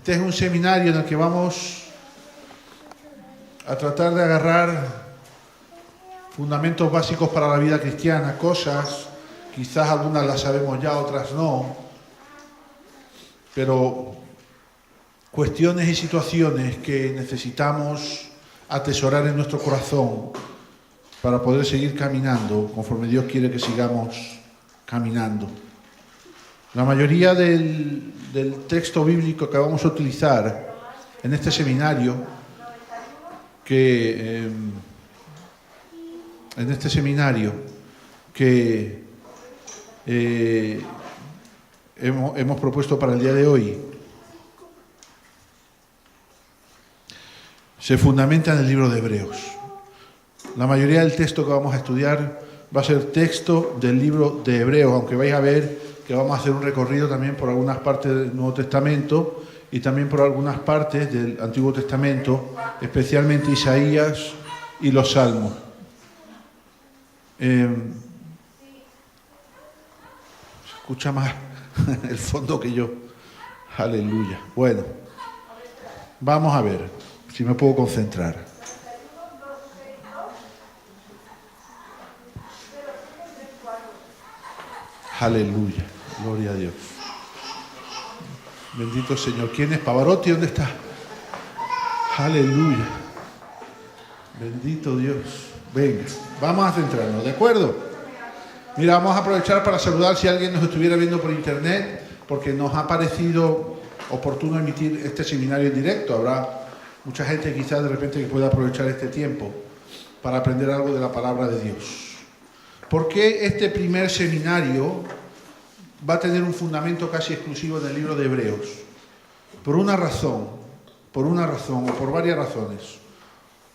Este es un seminario en el que vamos a tratar de agarrar fundamentos básicos para la vida cristiana, cosas, quizás algunas las sabemos ya, otras no, pero cuestiones y situaciones que necesitamos atesorar en nuestro corazón para poder seguir caminando conforme Dios quiere que sigamos caminando. La mayoría del texto bíblico que vamos a utilizar en este seminario, que hemos propuesto para el día de hoy, se fundamenta en el libro de Hebreos. La mayoría del texto que vamos a estudiar va a ser texto del libro de Hebreos, aunque vais a ver que vamos a hacer un recorrido también por algunas partes del Nuevo Testamento y también por algunas partes del Antiguo Testamento, especialmente Isaías y los Salmos. Se escucha más el fondo que yo. Aleluya. Bueno, vamos a ver si me puedo concentrar. Aleluya. Gloria a Dios. Bendito Señor. ¿Quién es? Pavarotti, ¿dónde está? Aleluya. Bendito Dios. Venga, vamos a centrarnos, ¿de acuerdo? Mira, vamos a aprovechar para saludar si alguien nos estuviera viendo por internet, porque nos ha parecido oportuno emitir este seminario en directo. Habrá mucha gente quizás de repente que pueda aprovechar este tiempo para aprender algo de la palabra de Dios. ¿Por qué este primer seminario va a tener un fundamento casi exclusivo en el libro de Hebreos? Por una razón o por varias razones.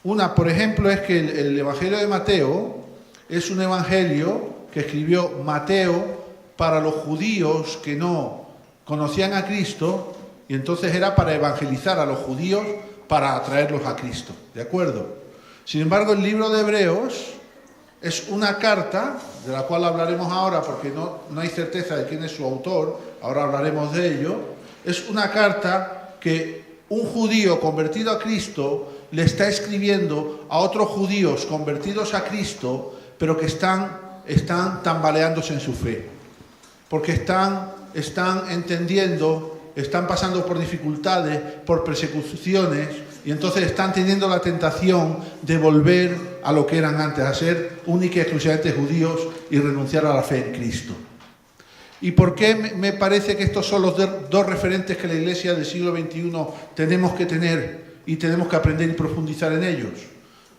Una, por ejemplo, es que el Evangelio de Mateo es un evangelio que escribió Mateo para los judíos que no conocían a Cristo, y entonces era para evangelizar a los judíos para atraerlos a Cristo, ¿de acuerdo? Sin embargo, el libro de Hebreos es una carta, de la cual hablaremos ahora porque no hay certeza de quién es su autor, ahora hablaremos de ello. Es una carta que un judío convertido a Cristo le está escribiendo a otros judíos convertidos a Cristo, pero que están tambaleándose en su fe, porque están entendiendo, están pasando por dificultades, por persecuciones, y entonces están teniendo la tentación de volver a lo que eran antes, a ser única y exclusivamente judíos y renunciar a la fe en Cristo. ¿Y por qué me parece que estos son los dos referentes que la Iglesia del siglo XXI tenemos que tener y tenemos que aprender y profundizar en ellos?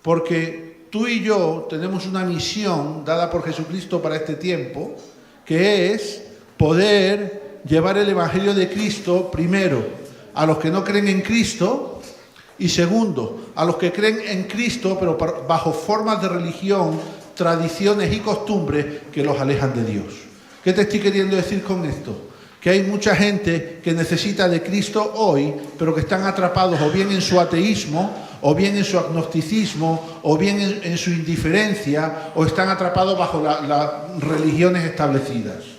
Porque tú y yo tenemos una misión dada por Jesucristo para este tiempo, que es poder llevar el Evangelio de Cristo, primero, a los que no creen en Cristo, y segundo, a los que creen en Cristo, pero bajo formas de religión, tradiciones y costumbres que los alejan de Dios. ¿Qué te estoy queriendo decir con esto? Que hay mucha gente que necesita de Cristo hoy, pero que están atrapados o bien en su ateísmo, o bien en su agnosticismo, o bien en su indiferencia, o están atrapados bajo las religiones establecidas.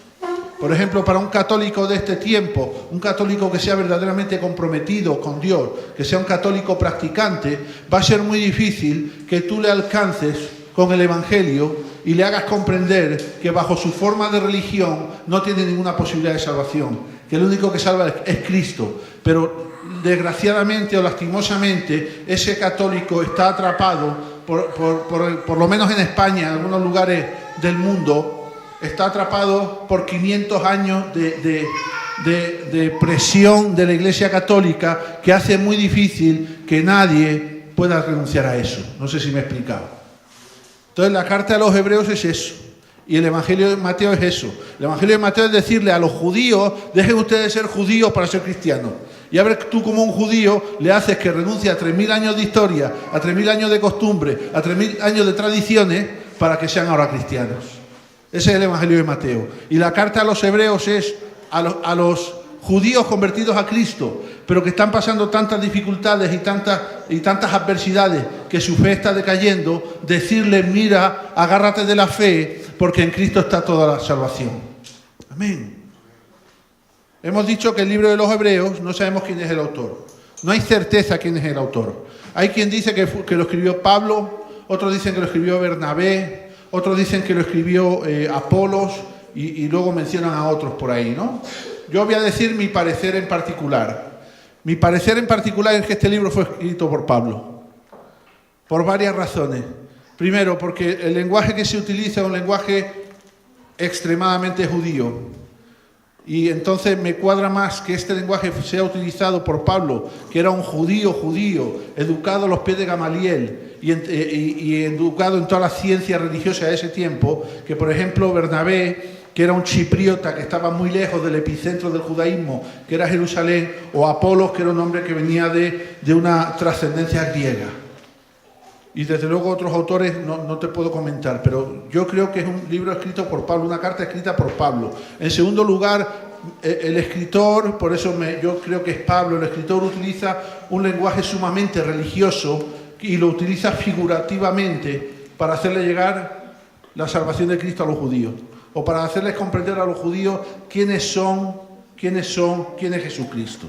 Por ejemplo, para un católico de este tiempo, un católico que sea verdaderamente comprometido con Dios, que sea un católico practicante, va a ser muy difícil que tú le alcances con el Evangelio y le hagas comprender que bajo su forma de religión no tiene ninguna posibilidad de salvación, que el único que salva es Cristo. Pero desgraciadamente o lastimosamente ese católico está atrapado, por lo menos en España, en algunos lugares del mundo, está atrapado por 500 años de presión de la Iglesia Católica, que hace muy difícil que nadie pueda renunciar a eso. No sé si me he explicado. Entonces la carta a los hebreos es eso, y el Evangelio de Mateo es eso. El Evangelio de Mateo es decirle a los judíos: dejen ustedes de ser judíos para ser cristianos. Y a ver, tú como un judío le haces que renuncie a 3.000 años de historia, a 3.000 años de costumbre, a 3.000 años de tradiciones, para que sean ahora cristianos. Ese es el Evangelio de Mateo. Y la carta a los hebreos es a los judíos convertidos a Cristo, pero que están pasando tantas dificultades y tantas adversidades que su fe está decayendo, decirles: mira, agárrate de la fe, porque en Cristo está toda la salvación. Amén. Hemos dicho que el libro de los Hebreos no sabemos quién es el autor. No hay certeza quién es el autor. Hay quien dice que lo escribió Pablo, otros dicen que lo escribió Bernabé, otros dicen que lo escribió Apolos y luego mencionan a otros por ahí, ¿no? Yo voy a decir mi parecer en particular. Mi parecer en particular es que este libro fue escrito por Pablo, por varias razones. Primero, porque el lenguaje que se utiliza es un lenguaje extremadamente judío. Y entonces me cuadra más que este lenguaje sea utilizado por Pablo, que era un judío, educado a los pies de Gamaliel y educado en toda la ciencia religiosa de ese tiempo, que por ejemplo Bernabé, que era un chipriota que estaba muy lejos del epicentro del judaísmo, que era Jerusalén, o Apolos, que era un hombre que venía de una trascendencia griega. Y desde luego otros autores no te puedo comentar, pero yo creo que es un libro escrito por Pablo, una carta escrita por Pablo. En segundo lugar, el escritor, por eso yo creo que es Pablo, el escritor utiliza un lenguaje sumamente religioso y lo utiliza figurativamente para hacerle llegar la salvación de Cristo a los judíos, o para hacerles comprender a los judíos quién es Jesucristo.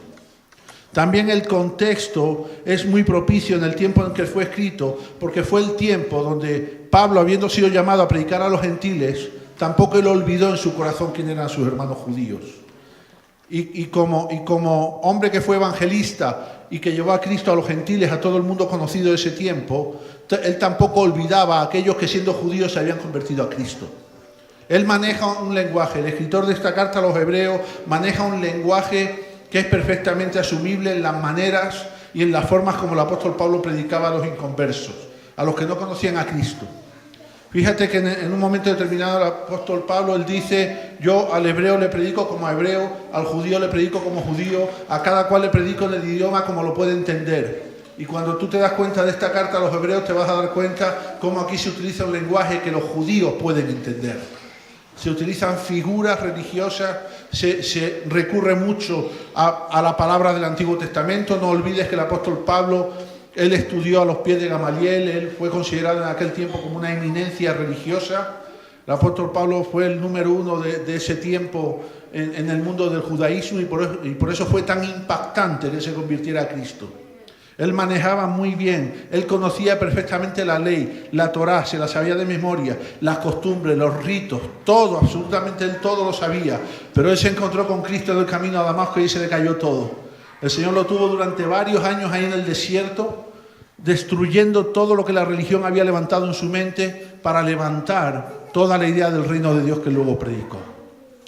También el contexto es muy propicio en el tiempo en que fue escrito, porque fue el tiempo donde Pablo, habiendo sido llamado a predicar a los gentiles, tampoco él olvidó en su corazón quién eran sus hermanos judíos. Y como hombre que fue evangelista y que llevó a Cristo a los gentiles, a todo el mundo conocido de ese tiempo, él tampoco olvidaba a aquellos que siendo judíos se habían convertido a Cristo. Él maneja un lenguaje, el escritor de esta carta a los hebreos maneja un lenguaje que es perfectamente asumible en las maneras y en las formas como el apóstol Pablo predicaba a los inconversos, a los que no conocían a Cristo. Fíjate que en un momento determinado el apóstol Pablo, él dice, yo al hebreo le predico como a hebreo, al judío le predico como judío, a cada cual le predico en el idioma como lo puede entender. Y cuando tú te das cuenta de esta carta a los hebreos, te vas a dar cuenta cómo aquí se utiliza un lenguaje que los judíos pueden entender. Se utilizan figuras religiosas, se recurre mucho a la palabra del Antiguo Testamento. No olvides que el apóstol Pablo, él estudió a los pies de Gamaliel, él fue considerado en aquel tiempo como una eminencia religiosa. El apóstol Pablo fue el número uno de ese tiempo en el mundo del judaísmo y por eso fue tan impactante que se convirtiera a Cristo. Él manejaba muy bien, él conocía perfectamente la ley, la Torá, se la sabía de memoria, las costumbres, los ritos, todo, absolutamente él todo lo sabía. Pero él se encontró con Cristo en el camino a Damasco y se le cayó todo. El Señor lo tuvo durante varios años ahí en el desierto, destruyendo todo lo que la religión había levantado en su mente para levantar toda la idea del reino de Dios que luego predicó.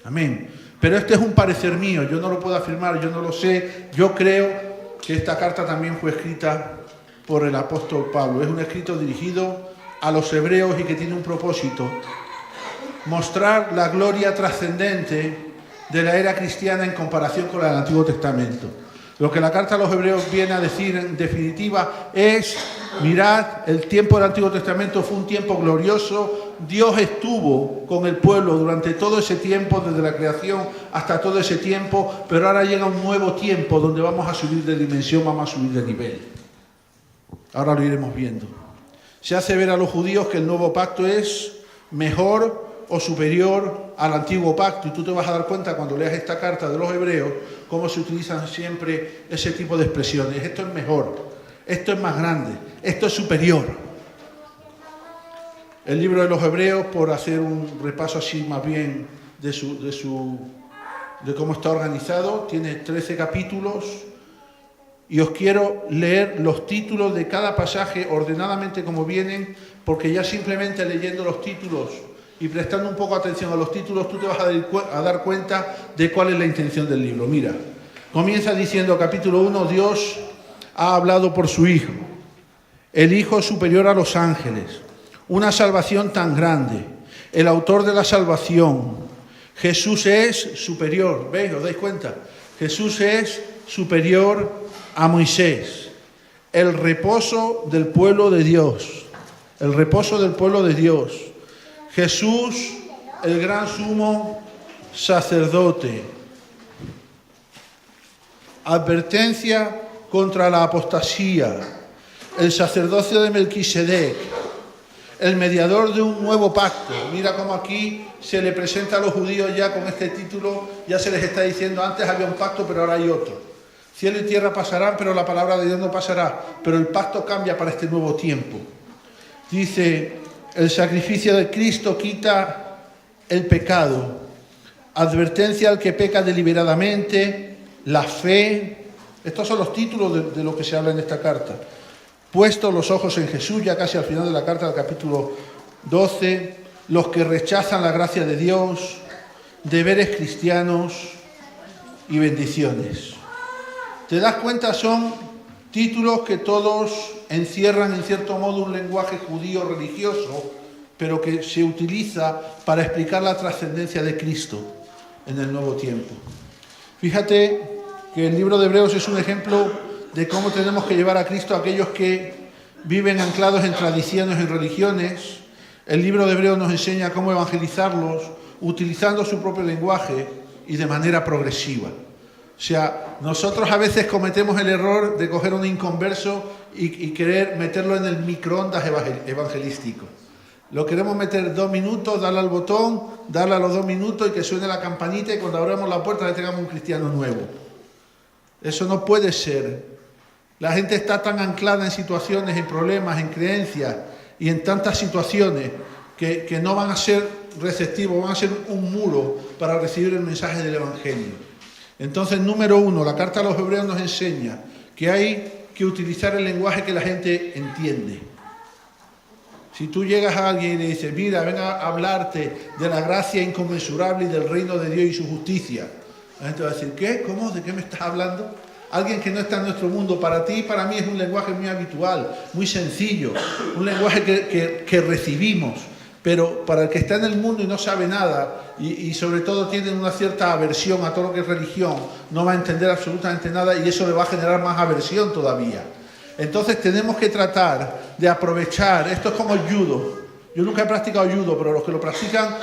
Amén. Pero este es un parecer mío, yo no lo puedo afirmar, yo no lo sé, yo creo que esta carta también fue escrita por el apóstol Pablo. Es un escrito dirigido a los hebreos y que tiene un propósito: mostrar la gloria trascendente de la era cristiana en comparación con la del Antiguo Testamento. Lo que la carta a los hebreos viene a decir en definitiva es: mirad, el tiempo del Antiguo Testamento fue un tiempo glorioso, Dios estuvo con el pueblo durante todo ese tiempo, desde la creación hasta todo ese tiempo, pero ahora llega un nuevo tiempo donde vamos a subir de dimensión, vamos a subir de nivel. Ahora lo iremos viendo. Se hace ver a los judíos que el nuevo pacto es mejor o superior al antiguo pacto, y tú te vas a dar cuenta cuando leas esta carta de los hebreos cómo se utilizan siempre ese tipo de expresiones. Esto es mejor, esto es más grande, esto es superior. El libro de los hebreos, por hacer un repaso así más bien de cómo está organizado, tiene 13 capítulos y os quiero leer los títulos de cada pasaje ordenadamente como vienen, porque ya simplemente leyendo los títulos y prestando un poco atención a los títulos, tú te vas a dar cuenta de cuál es la intención del libro. Mira, comienza diciendo, capítulo 1, Dios ha hablado por su Hijo, el Hijo superior a los ángeles, una salvación tan grande, el autor de la salvación. Jesús es superior, ¿veis? ¿Os dais cuenta? Jesús es superior a Moisés, el reposo del pueblo de Dios, el reposo del pueblo de Dios. Jesús, el gran sumo sacerdote. Advertencia contra la apostasía. El sacerdocio de Melquisedec. el mediador de un nuevo pacto. Mira cómo aquí se le presenta a los judíos ya con este título, ya se les está diciendo, antes había un pacto, pero ahora hay otro. Cielo y tierra pasarán, pero la palabra de Dios no pasará. Pero el pacto cambia para este nuevo tiempo. Dice, el sacrificio de Cristo quita el pecado. Advertencia al que peca deliberadamente, la fe. Estos son los títulos de lo que se habla en esta carta. Puesto los ojos en Jesús, ya casi al final de la carta del capítulo 12, los que rechazan la gracia de Dios, deberes cristianos y bendiciones. ¿Te das cuenta? Son títulos que todos encierran en cierto modo un lenguaje judío religioso, pero que se utiliza para explicar la trascendencia de Cristo en el nuevo tiempo. Fíjate que el libro de Hebreos es un ejemplo de cómo tenemos que llevar a Cristo a aquellos que viven anclados en tradiciones, en religiones. El libro de Hebreos nos enseña cómo evangelizarlos utilizando su propio lenguaje y de manera progresiva. O sea, nosotros a veces cometemos el error de coger un inconverso y querer meterlo en el microondas evangelístico. Lo queremos meter 2 minutos, darle al botón, darle a los 2 minutos y que suene la campanita y cuando abramos la puerta le tengamos un cristiano nuevo. Eso no puede ser. La gente está tan anclada en situaciones, en problemas, en creencias y en tantas situaciones que no van a ser receptivos, van a ser un muro para recibir el mensaje del Evangelio. Entonces, número 1, la carta a los Hebreos nos enseña que hay que utilizar el lenguaje que la gente entiende. Si tú llegas a alguien y le dices, mira, ven a hablarte de la gracia inconmensurable y del reino de Dios y su justicia, la gente va a decir, ¿qué? ¿Cómo? ¿De qué me estás hablando? Alguien que no está en nuestro mundo, para ti y para mí es un lenguaje muy habitual, muy sencillo, un lenguaje que recibimos, pero para el que está en el mundo y no sabe nada y sobre todo tiene una cierta aversión a todo lo que es religión, no va a entender absolutamente nada y eso le va a generar más aversión todavía. Entonces tenemos que tratar de aprovechar, esto es como el judo. Yo nunca he practicado judo, pero los que lo practican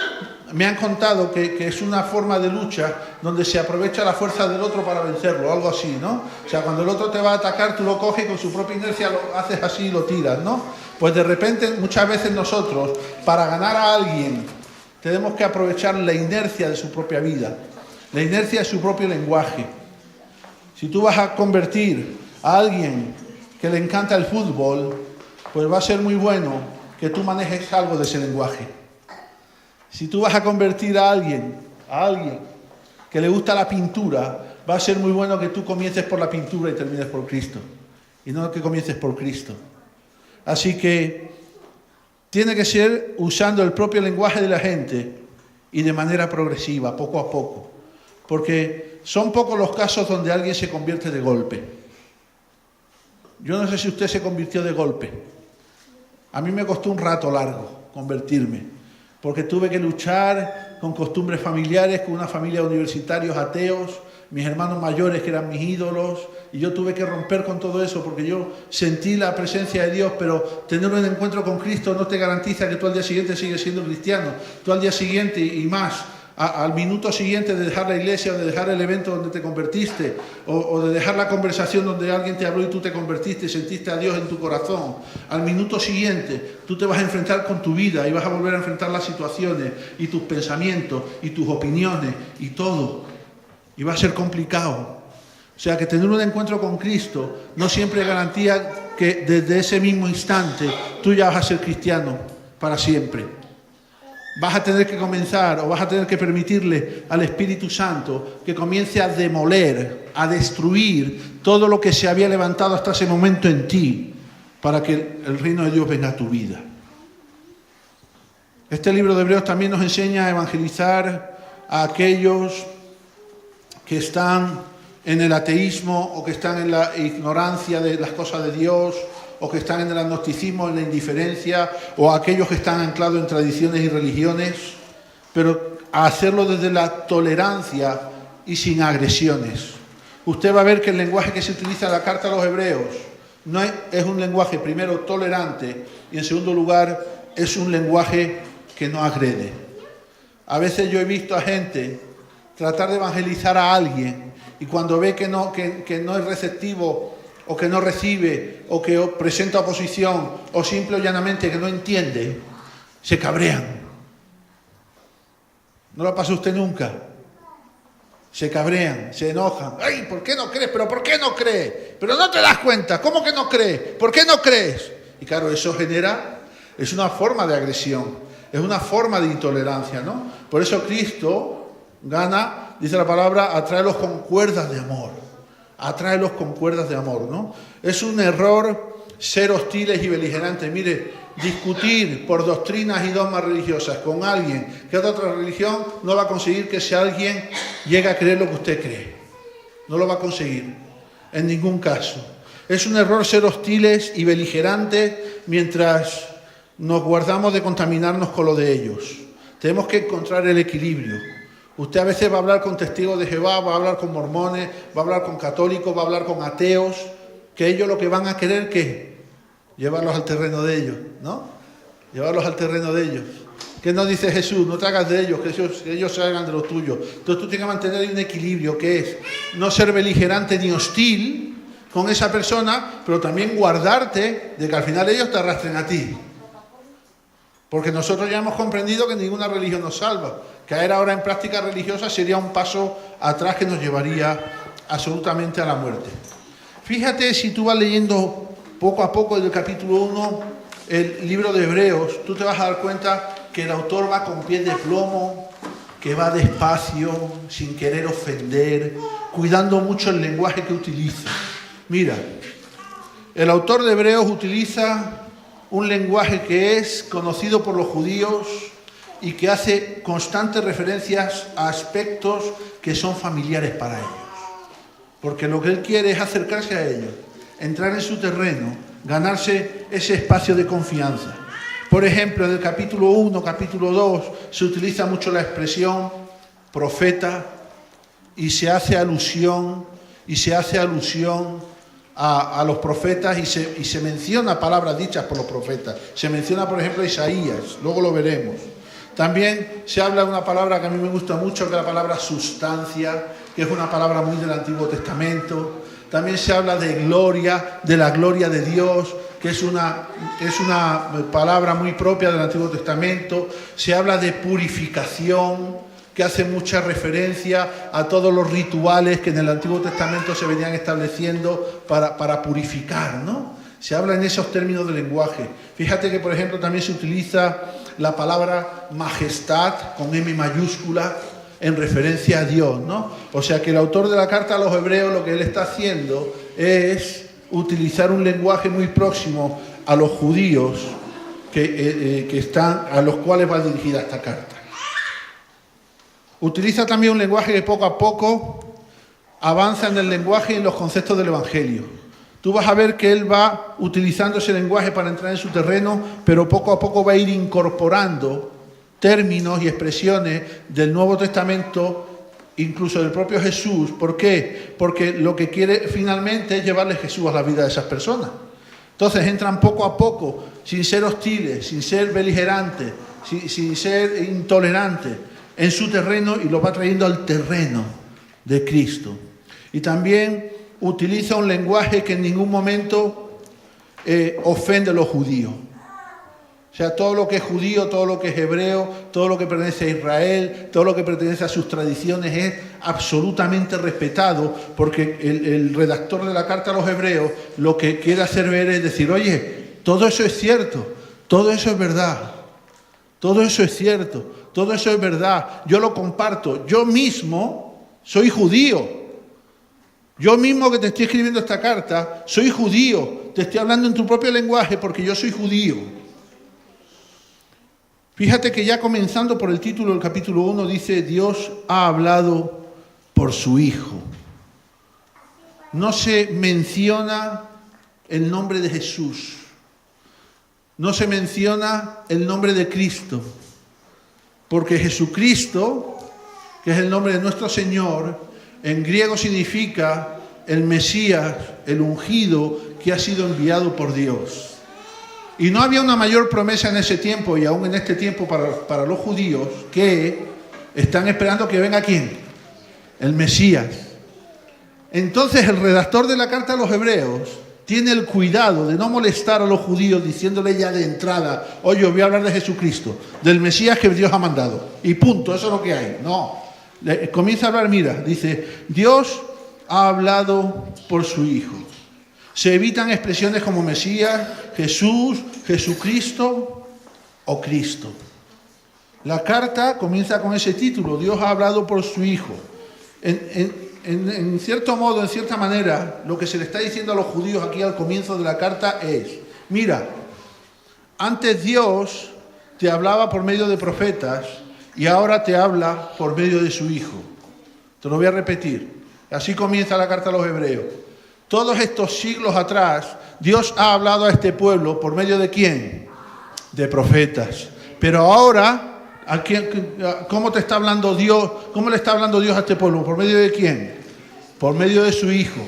me han contado que es una forma de lucha donde se aprovecha la fuerza del otro para vencerlo, algo así, ¿no? O sea, cuando el otro te va a atacar, tú lo coges y con su propia inercia lo haces así y lo tiras, ¿no? Pues de repente, muchas veces nosotros, para ganar a alguien, tenemos que aprovechar la inercia de su propia vida, la inercia de su propio lenguaje. Si tú vas a convertir a alguien que le encanta el fútbol, pues va a ser muy bueno que tú manejes algo de ese lenguaje. Si tú vas a convertir a alguien que le gusta la pintura, va a ser muy bueno que tú comiences por la pintura y termines por Cristo, y no que comiences por Cristo. Así que tiene que ser usando el propio lenguaje de la gente y de manera progresiva, poco a poco, porque son pocos los casos donde alguien se convierte de golpe. Yo no sé si usted se convirtió de golpe. A mí me costó un rato largo convertirme, porque tuve que luchar con costumbres familiares, con una familia de universitarios ateos, mis hermanos mayores que eran mis ídolos, y yo tuve que romper con todo eso porque yo sentí la presencia de Dios, pero tener un encuentro con Cristo no te garantiza que tú al día siguiente sigues siendo cristiano. Tú al día siguiente y más, al minuto siguiente de dejar la iglesia o de dejar el evento donde te convertiste o de dejar la conversación donde alguien te habló y tú te convertiste y sentiste a Dios en tu corazón, al minuto siguiente tú te vas a enfrentar con tu vida y vas a volver a enfrentar las situaciones y tus pensamientos y tus opiniones y todo, y va a ser complicado. O sea que tener un encuentro con Cristo no siempre es garantía que desde ese mismo instante tú ya vas a ser cristiano para siempre. Vas a tener que comenzar o vas a tener que permitirle al Espíritu Santo que comience a demoler, a destruir todo lo que se había levantado hasta ese momento en ti para que el reino de Dios venga a tu vida. Este libro de Hebreos también nos enseña a evangelizar a aquellos que están en el ateísmo o que están en la ignorancia de las cosas de Dios, o que están en el agnosticismo, en la indiferencia, o aquellos que están anclados en tradiciones y religiones, pero a hacerlo desde la tolerancia y sin agresiones. Usted va a ver que el lenguaje que se utiliza en la carta a los Hebreos no es un lenguaje, primero, tolerante, y en segundo lugar, es un lenguaje que no agrede. A veces yo he visto a gente tratar de evangelizar a alguien y cuando ve que no es receptivo o que no recibe, o que presenta oposición, o simple o llanamente que no entiende, se cabrean. ¿No lo pasa a usted nunca? Se cabrean, se enojan. ¡Ay, ¿por qué no crees? ¿Pero por qué no crees? Pero no te das cuenta. ¿Cómo que no crees? ¿Por qué no crees? Y claro, eso es una forma de agresión, es una forma de intolerancia, ¿no? Por eso Cristo gana, dice la palabra, atráelos con cuerdas de amor. Atráelos con cuerdas de amor, ¿no? Es un error ser hostiles y beligerantes. Mire, discutir por doctrinas y dogmas religiosas con alguien que es de otra religión no va a conseguir que ese alguien llegue a creer lo que usted cree. No lo va a conseguir, en ningún caso. Es un error ser hostiles y beligerantes mientras nos guardamos de contaminarnos con lo de ellos. Tenemos que encontrar el equilibrio. Usted a veces va a hablar con testigos de Jehová, va a hablar con mormones, va a hablar con católicos, va a hablar con ateos, que ellos lo que van a querer, ¿qué? Llevarlos al terreno de ellos, ¿no? Llevarlos al terreno de ellos. ¿Qué nos dice Jesús? No te hagas de ellos, que ellos se hagan de los tuyos. Entonces tú tienes que mantener un equilibrio, que es no ser beligerante ni hostil con esa persona, pero también guardarte de que al final ellos te arrastren a ti. Porque nosotros ya hemos comprendido que ninguna religión nos salva. Caer ahora en prácticas religiosas sería un paso atrás que nos llevaría absolutamente a la muerte. Fíjate, si tú vas leyendo poco a poco del capítulo 1, el libro de Hebreos, tú te vas a dar cuenta que el autor va con pies de plomo, que va despacio, sin querer ofender, cuidando mucho el lenguaje que utiliza. Mira, el autor de Hebreos utiliza un lenguaje que es conocido por los judíos y que hace constantes referencias a aspectos que son familiares para ellos. Porque lo que él quiere es acercarse a ellos, entrar en su terreno, ganarse ese espacio de confianza. Por ejemplo, en el capítulo 1, capítulo 2, se utiliza mucho la expresión profeta y se hace alusión a los profetas y se menciona palabras dichas por los profetas. Se menciona, por ejemplo, a Isaías, luego lo veremos. También se habla de una palabra que a mí me gusta mucho, que es la palabra sustancia, que es una palabra muy del Antiguo Testamento. También se habla de gloria, de la gloria de Dios, que es una palabra muy propia del Antiguo Testamento. Se habla de purificación, que hace mucha referencia a todos los rituales que en el Antiguo Testamento se venían estableciendo para purificar, ¿no? Se habla en esos términos de lenguaje. Fíjate que, por ejemplo, también se utiliza la palabra majestad con M mayúscula en referencia a Dios, ¿no? O sea que el autor de la carta a los hebreos lo que él está haciendo es utilizar un lenguaje muy próximo a los judíos a los cuales va dirigida esta carta. Utiliza también un lenguaje que poco a poco avanza en el lenguaje y en los conceptos del Evangelio. Tú vas a ver que él va utilizando ese lenguaje para entrar en su terreno, pero poco a poco va a ir incorporando términos y expresiones del Nuevo Testamento, incluso del propio Jesús. ¿Por qué? Porque lo que quiere finalmente es llevarle Jesús a la vida de esas personas. Entonces entran poco a poco, sin ser hostiles, sin ser beligerantes, sin ser intolerantes, en su terreno, y lo va trayendo al terreno de Cristo. Y también utiliza un lenguaje que en ningún momento ofende a los judíos. O sea, todo lo que es judío, todo lo que es hebreo, todo lo que pertenece a Israel, todo lo que pertenece a sus tradiciones es absolutamente respetado, porque el redactor de la carta a los hebreos lo que quiere hacer ver es decir, oye, todo eso es cierto, todo eso es verdad, todo eso es cierto, todo eso es verdad, yo lo comparto, yo mismo soy judío. Yo mismo que te estoy escribiendo esta carta, soy judío, te estoy hablando en tu propio lenguaje porque yo soy judío. Fíjate que ya comenzando por el título del capítulo 1 dice, Dios ha hablado por su Hijo. No se menciona el nombre de Jesús, no se menciona el nombre de Cristo, porque Jesucristo, que es el nombre de nuestro Señor, en griego significa el Mesías, el ungido que ha sido enviado por Dios. Y no había una mayor promesa en ese tiempo y aún en este tiempo para los judíos que están esperando que venga ¿quién? El Mesías. Entonces el redactor de la carta a los hebreos tiene el cuidado de no molestar a los judíos diciéndole ya de entrada, oye, os voy a hablar de Jesucristo, del Mesías que Dios ha mandado. Y punto, eso es lo que hay. No. Comienza a hablar, mira, dice, Dios ha hablado por su Hijo. Se evitan expresiones como Mesías, Jesús, Jesucristo o Cristo. La carta comienza con ese título, Dios ha hablado por su Hijo. En cierto modo, en cierta manera, lo que se le está diciendo a los judíos aquí al comienzo de la carta es, mira, antes Dios te hablaba por medio de profetas y ahora te habla por medio de su Hijo. Te lo voy a repetir. Así comienza la carta a los hebreos. Todos estos siglos atrás, Dios ha hablado a este pueblo por medio de ¿quién? De profetas. Pero ahora, ¿cómo te está hablando Dios? ¿Cómo le está hablando Dios a este pueblo? ¿Por medio de quién? Por medio de su Hijo.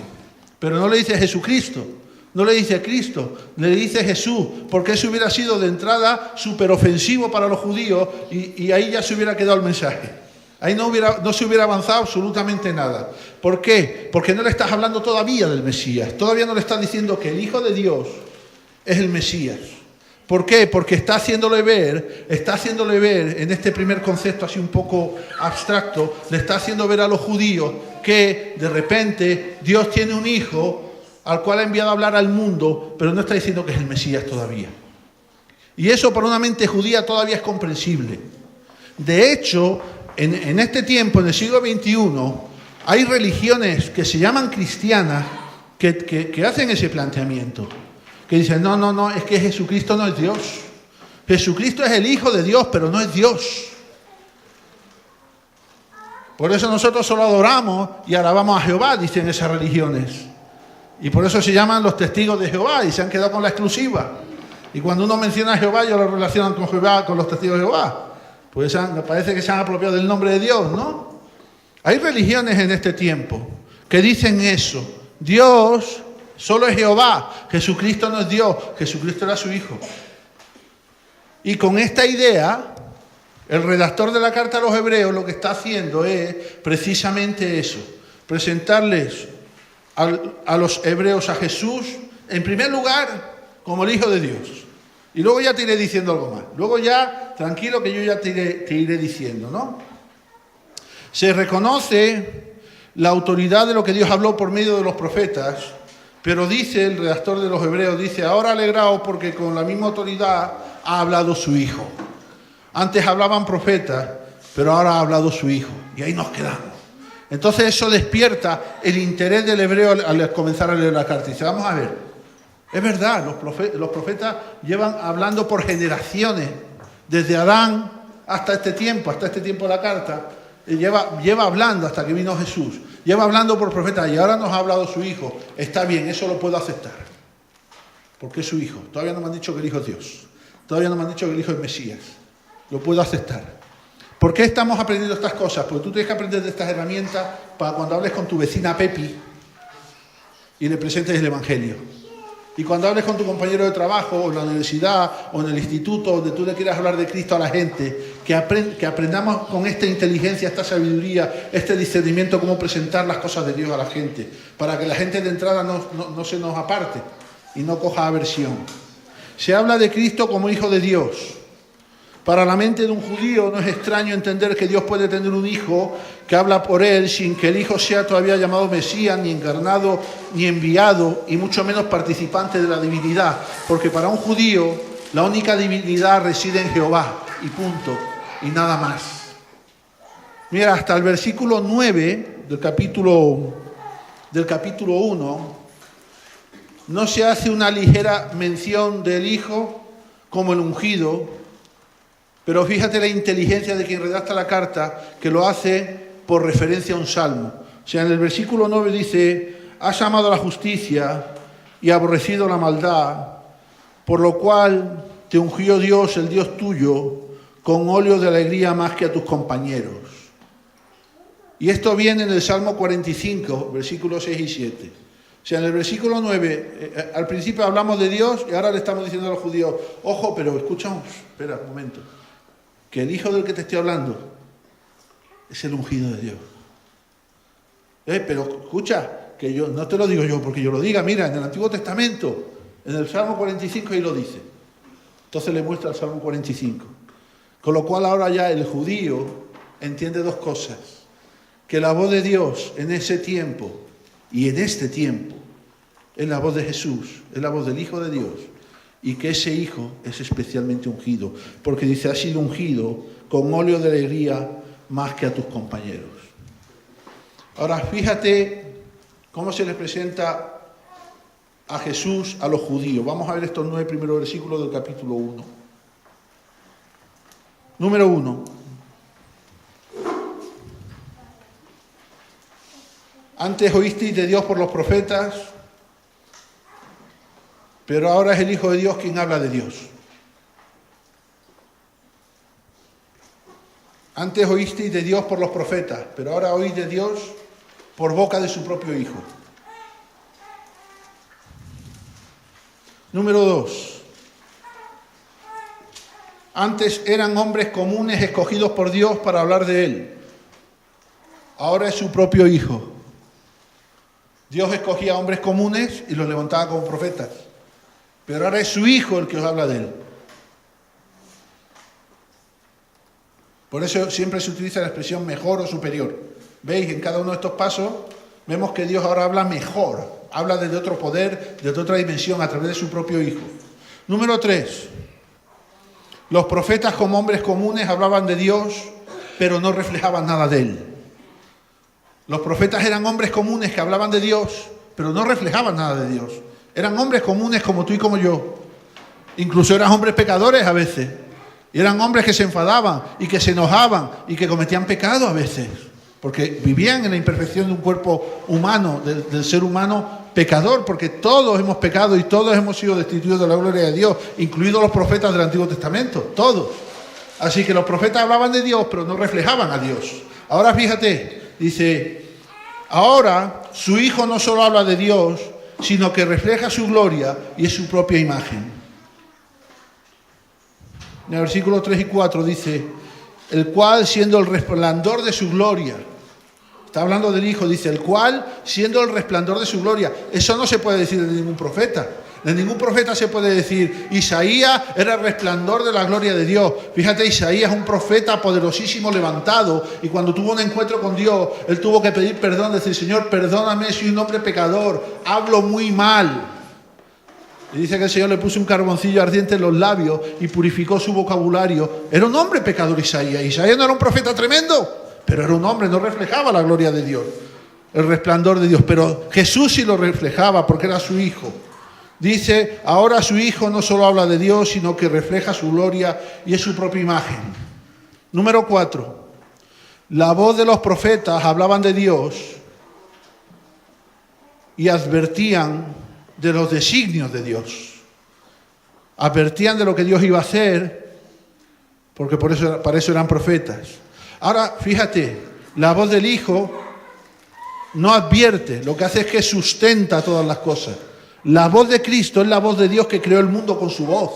Pero no le dice Jesucristo, no le dice Cristo, le dice Jesús, porque eso hubiera sido de entrada súper ofensivo para los judíos y ahí ya se hubiera quedado el mensaje. Ahí no se hubiera avanzado absolutamente nada. ¿Por qué? Porque no le estás hablando todavía del Mesías. Todavía no le estás diciendo que el Hijo de Dios es el Mesías. ¿Por qué? Porque está haciéndole ver en este primer concepto así un poco abstracto, le está haciendo ver a los judíos que de repente Dios tiene un Hijo al cual ha enviado a hablar al mundo, pero no está diciendo que es el Mesías todavía. Y eso para una mente judía todavía es comprensible. De hecho, en este tiempo, en el siglo XXI, hay religiones que se llaman cristianas que hacen ese planteamiento. Que dicen, no, es que Jesucristo no es Dios. Jesucristo es el Hijo de Dios, pero no es Dios. Por eso nosotros solo adoramos y alabamos a Jehová, dicen esas religiones. Y por eso se llaman los testigos de Jehová y se han quedado con la exclusiva. Y cuando uno menciona a Jehová, ellos lo relacionan con Jehová, con los testigos de Jehová. Pues me parece que se han apropiado del nombre de Dios, ¿no? Hay religiones en este tiempo que dicen eso. Dios solo es Jehová. Jesucristo no es Dios. Jesucristo era su Hijo. Y con esta idea, el redactor de la carta a los hebreos lo que está haciendo es precisamente eso. Presentarles a los hebreos a Jesús, en primer lugar, como el Hijo de Dios. Y luego ya te iré diciendo algo más. Luego ya, tranquilo que yo ya te iré diciendo, ¿no? Se reconoce la autoridad de lo que Dios habló por medio de los profetas, pero dice el redactor de los hebreos, dice, ahora alegraos porque con la misma autoridad ha hablado su Hijo. Antes hablaban profetas, pero ahora ha hablado su Hijo. Y ahí nos quedamos. Entonces eso despierta el interés del hebreo al comenzar a leer la carta. Y dice, vamos a ver, es verdad, los profetas llevan hablando por generaciones, desde Adán hasta este tiempo de la carta, lleva hablando hasta que vino Jesús, lleva hablando por profetas y ahora nos ha hablado su Hijo. Está bien, eso lo puedo aceptar, porque es su Hijo. Todavía no me han dicho que el Hijo es Dios, todavía no me han dicho que el Hijo es Mesías, lo puedo aceptar. ¿Por qué estamos aprendiendo estas cosas? Porque tú tienes que aprender de estas herramientas para cuando hables con tu vecina Pepi y le presentes el Evangelio. Y cuando hables con tu compañero de trabajo, o en la universidad, o en el instituto, donde tú le quieras hablar de Cristo a la gente, que aprendamos con esta inteligencia, esta sabiduría, este discernimiento, cómo presentar las cosas de Dios a la gente, para que la gente de entrada no se nos aparte y no coja aversión. Se habla de Cristo como Hijo de Dios. Para la mente de un judío no es extraño entender que Dios puede tener un hijo que habla por él sin que el hijo sea todavía llamado Mesías, ni encarnado, ni enviado, y mucho menos participante de la divinidad. Porque para un judío la única divinidad reside en Jehová, y punto, y nada más. Mira, hasta el versículo 9 del capítulo 1, no se hace una ligera mención del hijo como el ungido. Pero fíjate la inteligencia de quien redacta la carta, que lo hace por referencia a un salmo. O sea, en el versículo 9 dice, has amado la justicia y aborrecido la maldad, por lo cual te ungió Dios, el Dios tuyo, con óleo de alegría más que a tus compañeros. Y esto viene en el Salmo 45, versículos 6 y 7. O sea, en el versículo 9, al principio hablamos de Dios y ahora le estamos diciendo a los judíos, ojo, pero escuchamos, espera un momento, que el Hijo del que te estoy hablando es el ungido de Dios. Pero escucha, que yo no te lo digo yo porque yo lo diga, mira, en el Antiguo Testamento, en el Salmo 45 ahí lo dice. Entonces le muestra el Salmo 45. Con lo cual ahora ya el judío entiende dos cosas. Que la voz de Dios en ese tiempo y en este tiempo es la voz de Jesús, es la voz del Hijo de Dios. Y que ese Hijo es especialmente ungido. Porque dice, ha sido ungido con óleo de alegría más que a tus compañeros. Ahora fíjate cómo se les presenta a Jesús a los judíos. Vamos a ver estos 9 primeros versículos del capítulo 1. Número 1. Antes oísteis de Dios por los profetas, pero ahora es el Hijo de Dios quien habla de Dios. Antes oísteis de Dios por los profetas, pero ahora oís de Dios por boca de su propio Hijo. Número 2. Antes eran hombres comunes escogidos por Dios para hablar de Él. Ahora es su propio Hijo. Dios escogía hombres comunes y los levantaba como profetas. Pero ahora es su Hijo el que os habla de Él. Por eso siempre se utiliza la expresión mejor o superior. ¿Veis? En cada uno de estos pasos vemos que Dios ahora habla mejor. Habla desde otro poder, desde otra dimensión, a través de su propio Hijo. Número 3. Los profetas como hombres comunes hablaban de Dios, pero no reflejaban nada de Él. Los profetas eran hombres comunes que hablaban de Dios, pero no reflejaban nada de Dios. Eran hombres comunes como tú y como yo. Incluso eran hombres pecadores a veces. Y eran hombres que se enfadaban y que se enojaban y que cometían pecado a veces. Porque vivían en la imperfección de un cuerpo humano, del ser humano pecador, porque todos hemos pecado y todos hemos sido destituidos de la gloria de Dios, incluidos los profetas del Antiguo Testamento, todos. Así que los profetas hablaban de Dios, pero no reflejaban a Dios. Ahora fíjate, dice, ahora su Hijo no solo habla de Dios, sino que refleja su gloria y es su propia imagen. En el versículo 3 y 4 dice, el cual siendo el resplandor de su gloria, está hablando del Hijo, dice, el cual siendo el resplandor de su gloria. Eso no se puede decir de ningún profeta. De ningún profeta se puede decir, Isaías era el resplandor de la gloria de Dios. Fíjate, Isaías es un profeta poderosísimo levantado, y cuando tuvo un encuentro con Dios, él tuvo que pedir perdón, decir, Señor, perdóname, soy un hombre pecador, hablo muy mal. Y dice que el Señor le puso un carboncillo ardiente en los labios y purificó su vocabulario. Era un hombre pecador Isaías. Isaías no era un profeta tremendo, pero era un hombre, no reflejaba la gloria de Dios, el resplandor de Dios. Pero Jesús sí lo reflejaba porque era su Hijo. Dice, ahora su Hijo no solo habla de Dios, sino que refleja su gloria y es su propia imagen. Número 4. La voz de los profetas hablaban de Dios y advertían de los designios de Dios. Advertían de lo que Dios iba a hacer, porque para eso eran profetas. Ahora, fíjate, la voz del Hijo no advierte, lo que hace es que sustenta todas las cosas. La voz de Cristo es la voz de Dios que creó el mundo con su voz.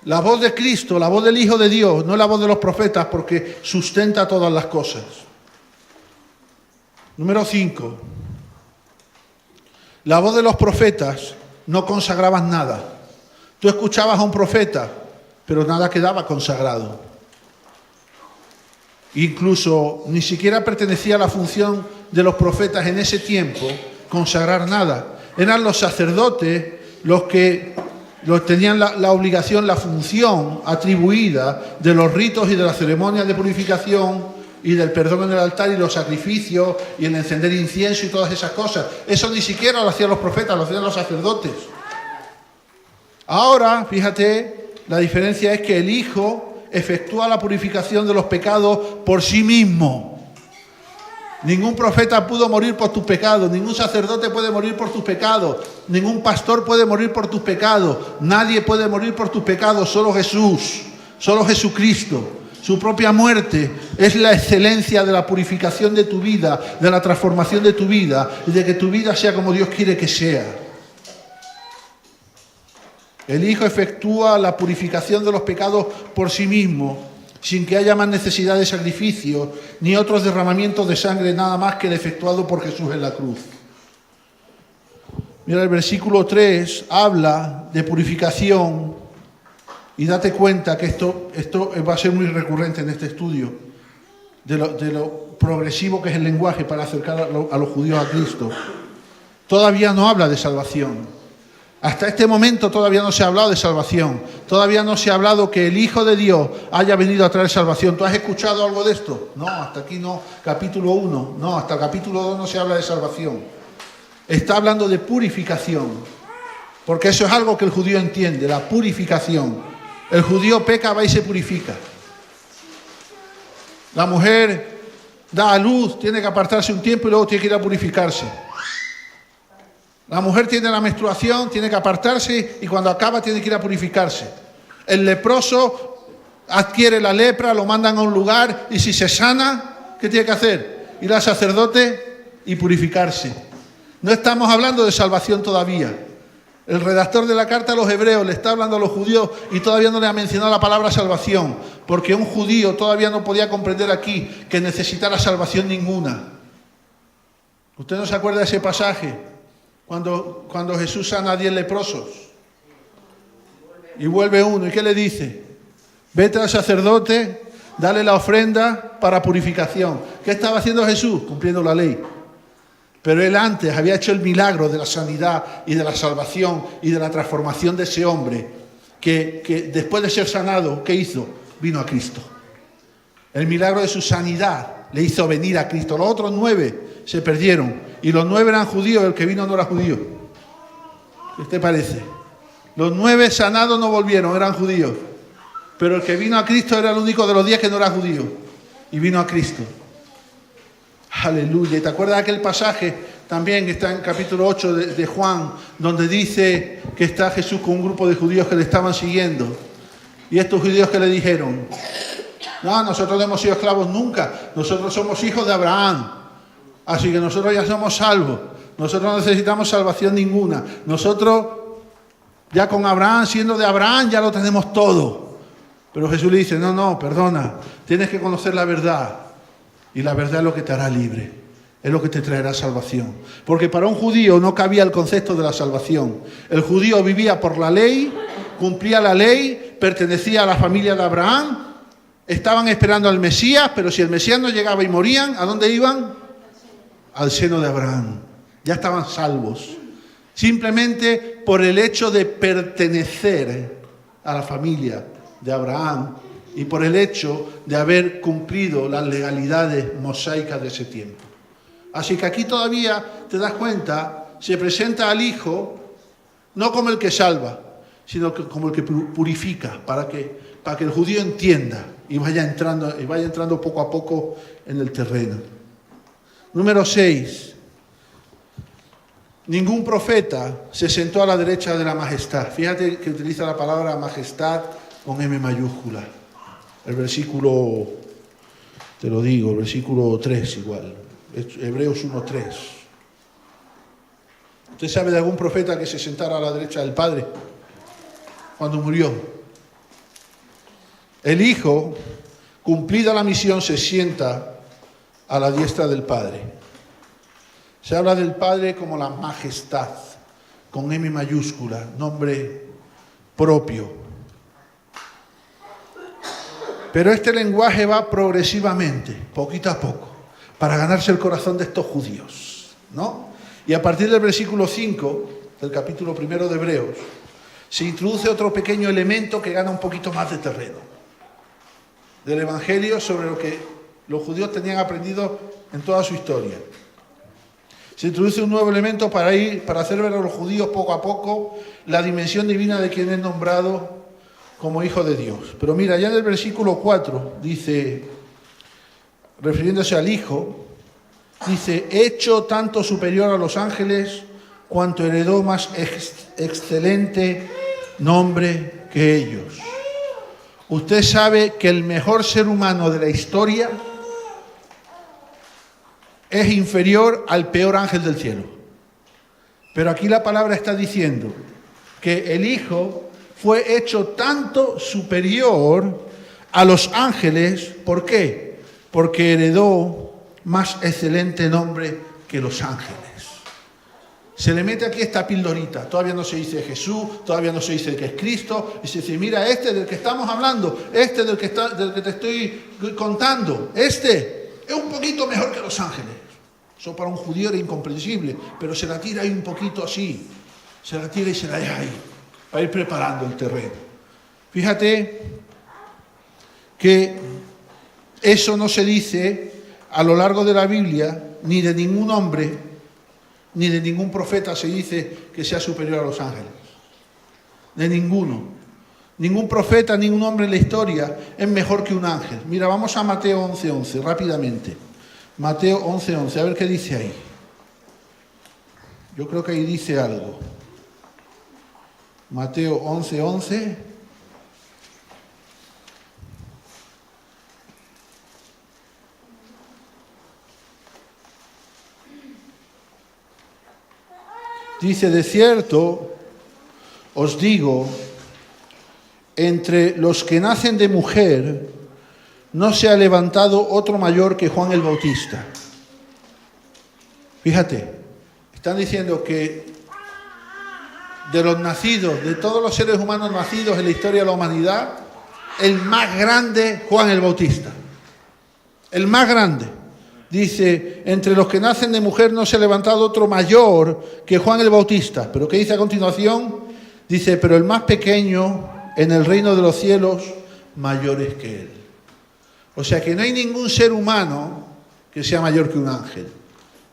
La voz de Cristo, la voz del Hijo de Dios, no es la voz de los profetas, porque sustenta todas las cosas. Número 5. La voz de los profetas no consagraban nada. Tú escuchabas a un profeta, pero nada quedaba consagrado. Incluso ni siquiera pertenecía a la función de los profetas en ese tiempo consagrar nada. Eran los sacerdotes los que tenían la obligación, la función atribuida de los ritos y de las ceremonias de purificación y del perdón en el altar y los sacrificios y el encender incienso y todas esas cosas. Eso ni siquiera lo hacían los profetas, lo hacían los sacerdotes. Ahora, fíjate, la diferencia es que el Hijo efectúa la purificación de los pecados por sí mismo. Ningún profeta pudo morir por tus pecados, ningún sacerdote puede morir por tus pecados, ningún pastor puede morir por tus pecados, nadie puede morir por tus pecados, solo Jesús, solo Jesucristo. Su propia muerte es la excelencia de la purificación de tu vida, de la transformación de tu vida y de que tu vida sea como Dios quiere que sea. El Hijo efectúa la purificación de los pecados por sí mismo sin que haya más necesidad de sacrificio, ni otros derramamientos de sangre, nada más que el efectuado por Jesús en la cruz. Mira, el versículo 3 habla de purificación, y date cuenta que esto va a ser muy recurrente en este estudio, de lo progresivo que es el lenguaje para acercar a los judíos a Cristo. Todavía no habla de salvación. Hasta este momento todavía no se ha hablado de salvación. Todavía no se ha hablado que el Hijo de Dios haya venido a traer salvación. ¿Tú has escuchado algo de esto? No, hasta aquí no. Capítulo 1. No, hasta el capítulo 2 no se habla de salvación. Está hablando de purificación. Porque eso es algo que el judío entiende, la purificación. El judío peca, va y se purifica. La mujer da a luz, tiene que apartarse un tiempo y luego tiene que ir a purificarse. La mujer tiene la menstruación, tiene que apartarse y cuando acaba tiene que ir a purificarse. El leproso adquiere la lepra, lo mandan a un lugar y si se sana, ¿qué tiene que hacer? Ir al sacerdote y purificarse. No estamos hablando de salvación todavía. El redactor de la carta a los hebreos le está hablando a los judíos y todavía no le ha mencionado la palabra salvación, porque un judío todavía no podía comprender aquí que necesitara salvación ninguna. ¿Usted no se acuerda de ese pasaje? Cuando Jesús sana a 10 leprosos y vuelve uno, ¿y qué le dice? Vete al sacerdote, dale la ofrenda para purificación. ¿Qué estaba haciendo Jesús? Cumpliendo la ley. Pero él antes había hecho el milagro de la sanidad y de la salvación y de la transformación de ese hombre que después de ser sanado, ¿qué hizo? Vino a Cristo. El milagro de su sanidad le hizo venir a Cristo. Los otros 9 se perdieron y los 9 eran judíos, el que vino no era judío. ¿Qué te parece? Los 9 sanados no volvieron, eran judíos. Pero el que vino a Cristo era el único de los 10 que no era judío. Y vino a Cristo. Aleluya. ¿Y te acuerdas de aquel pasaje? También está en capítulo 8 de Juan, donde dice que está Jesús con un grupo de judíos que le estaban siguiendo. Y estos judíos que le dijeron: no, nosotros no hemos sido esclavos nunca. Nosotros somos hijos de Abraham. Así que nosotros ya somos salvos. Nosotros no necesitamos salvación ninguna. Nosotros, ya con Abraham, siendo de Abraham, ya lo tenemos todo. Pero Jesús le dice: no, perdona. Tienes que conocer la verdad. Y la verdad es lo que te hará libre. Es lo que te traerá salvación. Porque para un judío no cabía el concepto de la salvación. El judío vivía por la ley, cumplía la ley, pertenecía a la familia de Abraham. Estaban esperando al Mesías, pero si el Mesías no llegaba y morían, ¿a dónde iban? Al seno de Abraham. Ya estaban salvos. Simplemente por el hecho de pertenecer a la familia de Abraham y por el hecho de haber cumplido las legalidades mosaicas de ese tiempo. Así que aquí todavía, te das cuenta, se presenta al Hijo no como el que salva, sino como el que purifica, para que el judío entienda y vaya entrando poco a poco en el terreno. Número 6. Ningún profeta se sentó a la derecha de la majestad. Fíjate que utiliza la palabra majestad con M mayúscula. El versículo, te lo digo, el versículo 3 igual. Hebreos 1:3. ¿Usted sabe de algún profeta que se sentara a la derecha del Padre cuando murió? El Hijo, cumplida la misión, se sienta a la diestra del Padre. Se habla del Padre como la majestad, con M mayúscula, nombre propio. Pero este lenguaje va progresivamente, poquito a poco, para ganarse el corazón de estos judíos, ¿no? Y a partir del versículo 5 del capítulo 1 de Hebreos, se introduce otro pequeño elemento que gana un poquito más de terreno del Evangelio sobre lo que los judíos tenían aprendido en toda su historia. Se introduce un nuevo elemento para hacer ver a los judíos poco a poco la dimensión divina de quien es nombrado como Hijo de Dios. Pero mira, ya en el versículo 4 dice, refiriéndose al Hijo, dice: hecho tanto superior a los ángeles cuanto heredó más excelente nombre que ellos. Usted sabe que el mejor ser humano de la historia es inferior al peor ángel del cielo. Pero aquí la palabra está diciendo que el Hijo fue hecho tanto superior a los ángeles. ¿Por qué? Porque heredó más excelente nombre que los ángeles. Se le mete aquí esta pildorita. Todavía no se dice Jesús, todavía no se dice que es Cristo. Y se dice, mira, este del que estamos hablando, este del que te estoy contando, este es un poquito mejor que los ángeles. Eso para un judío era incomprensible, pero se la tira ahí un poquito así. Se la tira y se la deja ahí, para ir preparando el terreno. Fíjate que eso no se dice a lo largo de la Biblia, ni de ningún hombre, ni de ningún profeta se dice que sea superior a los ángeles. De ninguno. Ningún profeta, ningún hombre en la historia es mejor que un ángel. Mira, vamos a Mateo 11:11, rápidamente. Mateo 11:11, a ver qué dice ahí. Yo creo que ahí dice algo. Mateo 11:11. Dice, de cierto, os digo, entre los que nacen de mujer, no se ha levantado otro mayor que Juan el Bautista. Fíjate, están diciendo que de los nacidos, de todos los seres humanos nacidos en la historia de la humanidad, el más grande, Juan el Bautista. El más grande. Dice, entre los que nacen de mujer no se ha levantado otro mayor que Juan el Bautista. ¿Pero qué dice a continuación? Dice, pero el más pequeño en el reino de los cielos, mayor es que él. O sea que no hay ningún ser humano que sea mayor que un ángel.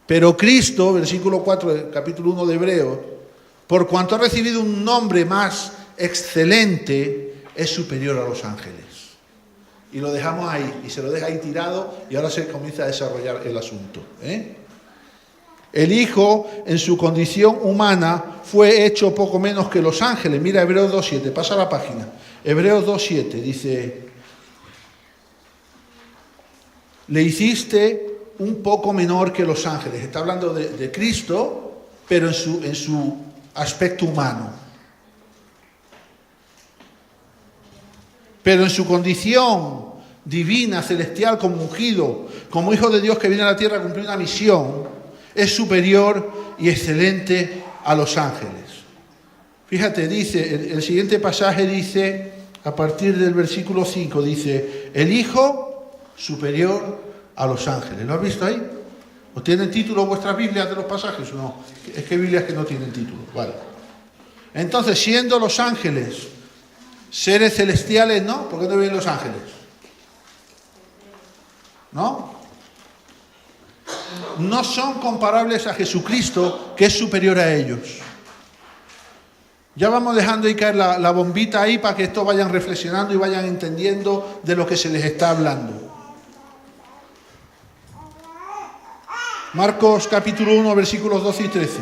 Pero Cristo, versículo 4 del capítulo 1 de Hebreos, por cuanto ha recibido un nombre más excelente, es superior a los ángeles. Y lo dejamos ahí, y se lo deja ahí tirado, y ahora se comienza a desarrollar el asunto. El Hijo, en su condición humana, fue hecho poco menos que los ángeles. Mira, Hebreos 2.7, pasa la página. Hebreos 2.7 dice, le hiciste un poco menor que los ángeles. Está hablando de Cristo, pero en su aspecto humano. Pero en su condición divina, celestial, como ungido, como hijo de Dios que viene a la tierra a cumplir una misión, es superior y excelente a los ángeles. Fíjate, dice, el siguiente pasaje dice, a partir del versículo 5, dice, el Hijo superior a los ángeles. ¿Lo has visto ahí? ¿O tienen título vuestras Biblias de los pasajes o no? Es que hay Biblias que no tienen título. Vale. Entonces, siendo los ángeles seres celestiales, ¿no? ¿Por qué no viven los ángeles? ¿No? No son comparables a Jesucristo, que es superior a ellos. Ya vamos dejando ahí caer la bombita ahí para que esto vayan reflexionando y vayan entendiendo de lo que se les está hablando. Marcos capítulo 1, versículos 12 y 13.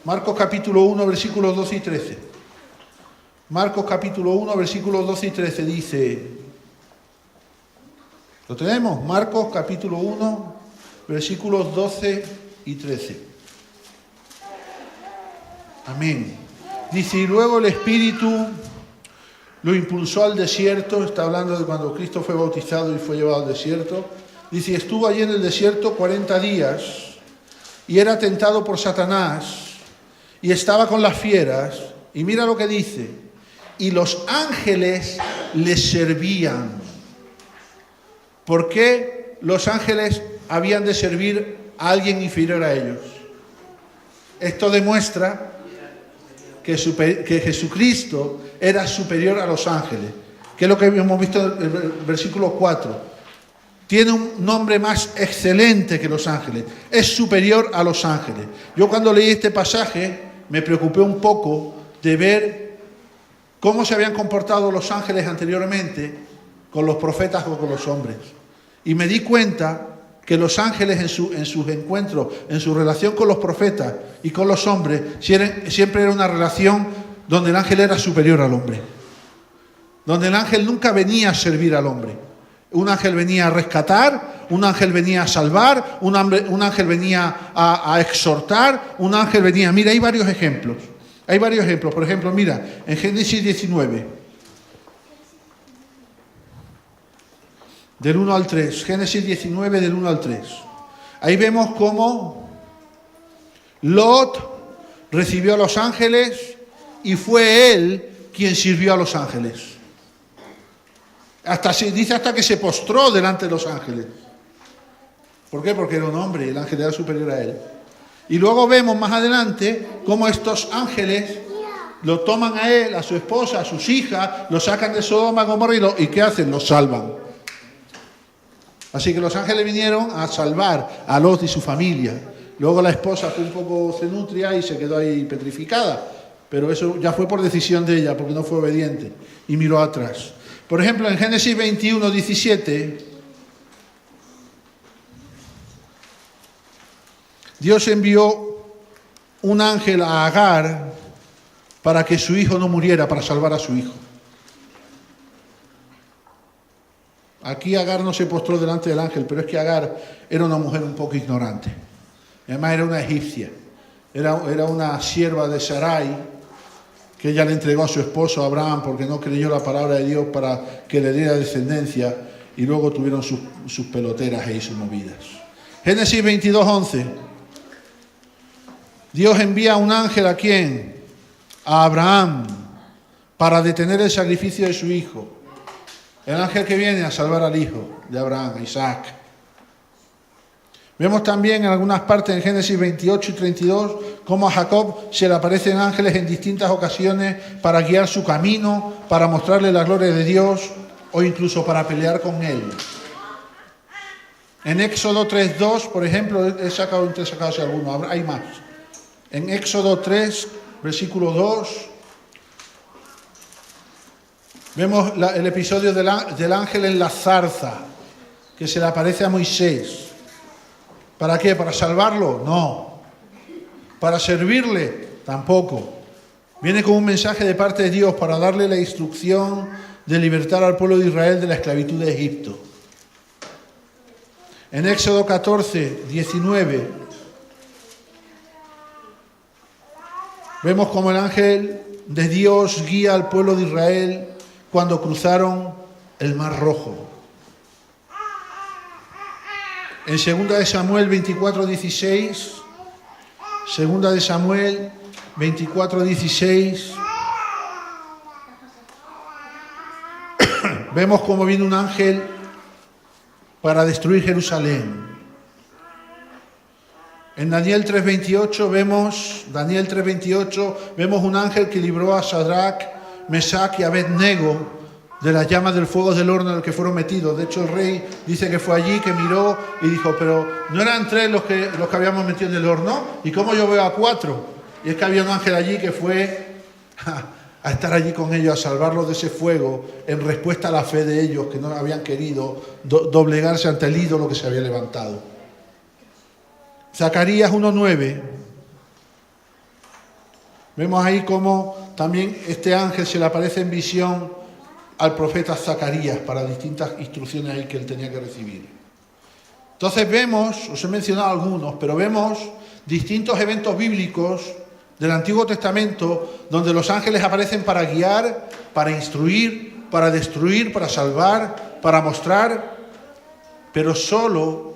Marcos capítulo 1, versículos 12 y 13. Marcos capítulo 1, versículos 12 y 13 dice, ¿lo tenemos? Marcos capítulo 1, versículos 12 y 13. Amén. Dice, y luego el Espíritu lo impulsó al desierto. Está hablando de cuando Cristo fue bautizado y fue llevado al desierto. Dice, y estuvo allí en el desierto 40 días y era tentado por Satanás y estaba con las fieras. Y mira lo que dice. Y los ángeles le servían. ¿Por qué los ángeles habían de servir a alguien inferior a ellos? Esto demuestra que Jesucristo era superior a los ángeles. Que es lo que hemos visto en el versículo 4. Tiene un nombre más excelente que los ángeles. Es superior a los ángeles. Yo cuando leí este pasaje me preocupé un poco de ver cómo se habían comportado los ángeles anteriormente con los profetas o con los hombres. Y me di cuenta que los ángeles en sus encuentros, en su relación con los profetas y con los hombres, siempre era una relación donde el ángel era superior al hombre. Donde el ángel nunca venía a servir al hombre. Un ángel venía a rescatar, un ángel venía a salvar, un ángel venía a exhortar, un ángel venía... Mira, hay varios ejemplos. Hay varios ejemplos. Por ejemplo, mira, en Génesis 19. del 1 al 3. Génesis 19, del 1 al 3. Ahí vemos cómo Lot recibió a los ángeles y fue él quien sirvió a los ángeles. Dice hasta que se postró delante de los ángeles. ¿Por qué? Porque era un hombre y el ángel era superior a él. Y luego vemos más adelante cómo estos ángeles lo toman a él, a su esposa, a sus hijas, lo sacan de Sodoma, Gomorra y ¿qué hacen? Los salvan. Así que los ángeles vinieron a salvar a Lot y su familia. Luego la esposa fue un poco cenutria y se quedó ahí petrificada. Pero eso ya fue por decisión de ella, porque no fue obediente. Y miró atrás. Por ejemplo, en Génesis 21, 17, Dios envió un ángel a Agar para que su hijo no muriera, para salvar a su hijo. Aquí Agar no se postró delante del ángel, pero es que Agar era una mujer un poco ignorante. Además era una egipcia, era una sierva de Sarai, que ella le entregó a su esposo Abraham porque no creyó la palabra de Dios para que le diera descendencia, y luego tuvieron sus peloteras y sus movidas. Génesis 22, 11. Dios envía un ángel ¿a quién? A Abraham, para detener el sacrificio de su hijo. El ángel que viene a salvar al hijo de Abraham, Isaac. Vemos también en algunas partes en Génesis 28 y 32 cómo a Jacob se le aparecen ángeles en distintas ocasiones para guiar su camino, para mostrarle la gloria de Dios o incluso para pelear con él. En Éxodo 3:2, por ejemplo, he sacado así algunos, hay más. En Éxodo 3, versículo 2, vemos el episodio del ángel en la zarza, que se le aparece a Moisés. ¿Para qué? ¿Para salvarlo? No. ¿Para servirle? Tampoco. Viene con un mensaje de parte de Dios para darle la instrucción de libertar al pueblo de Israel de la esclavitud de Egipto. En Éxodo 14, 19, vemos como el ángel de Dios guía al pueblo de Israel cuando cruzaron el Mar Rojo. En 2 de Samuel 24, 16, 2 de Samuel 24, 16, vemos cómo viene un ángel para destruir Jerusalén. En Daniel 3:28 vemos un ángel que libró a Sadrach, Mesach y Abednego de las llamas del fuego del horno en el que fueron metidos. De hecho, el rey dice que fue allí, que miró y dijo, pero ¿no eran 3 los que habíamos metido en el horno? ¿Y cómo yo veo a 4? Y es que había un ángel allí que fue a estar allí con ellos, a salvarlos de ese fuego, en respuesta a la fe de ellos, que no habían querido doblegarse ante el ídolo que se había levantado. Zacarías 1:9. Vemos ahí cómo también este ángel se le aparece en visión al profeta Zacarías para distintas instrucciones ahí que él tenía que recibir. Entonces vemos, os he mencionado algunos, pero vemos distintos eventos bíblicos del Antiguo Testamento donde los ángeles aparecen para guiar, para instruir, para destruir, para salvar, para mostrar, pero solo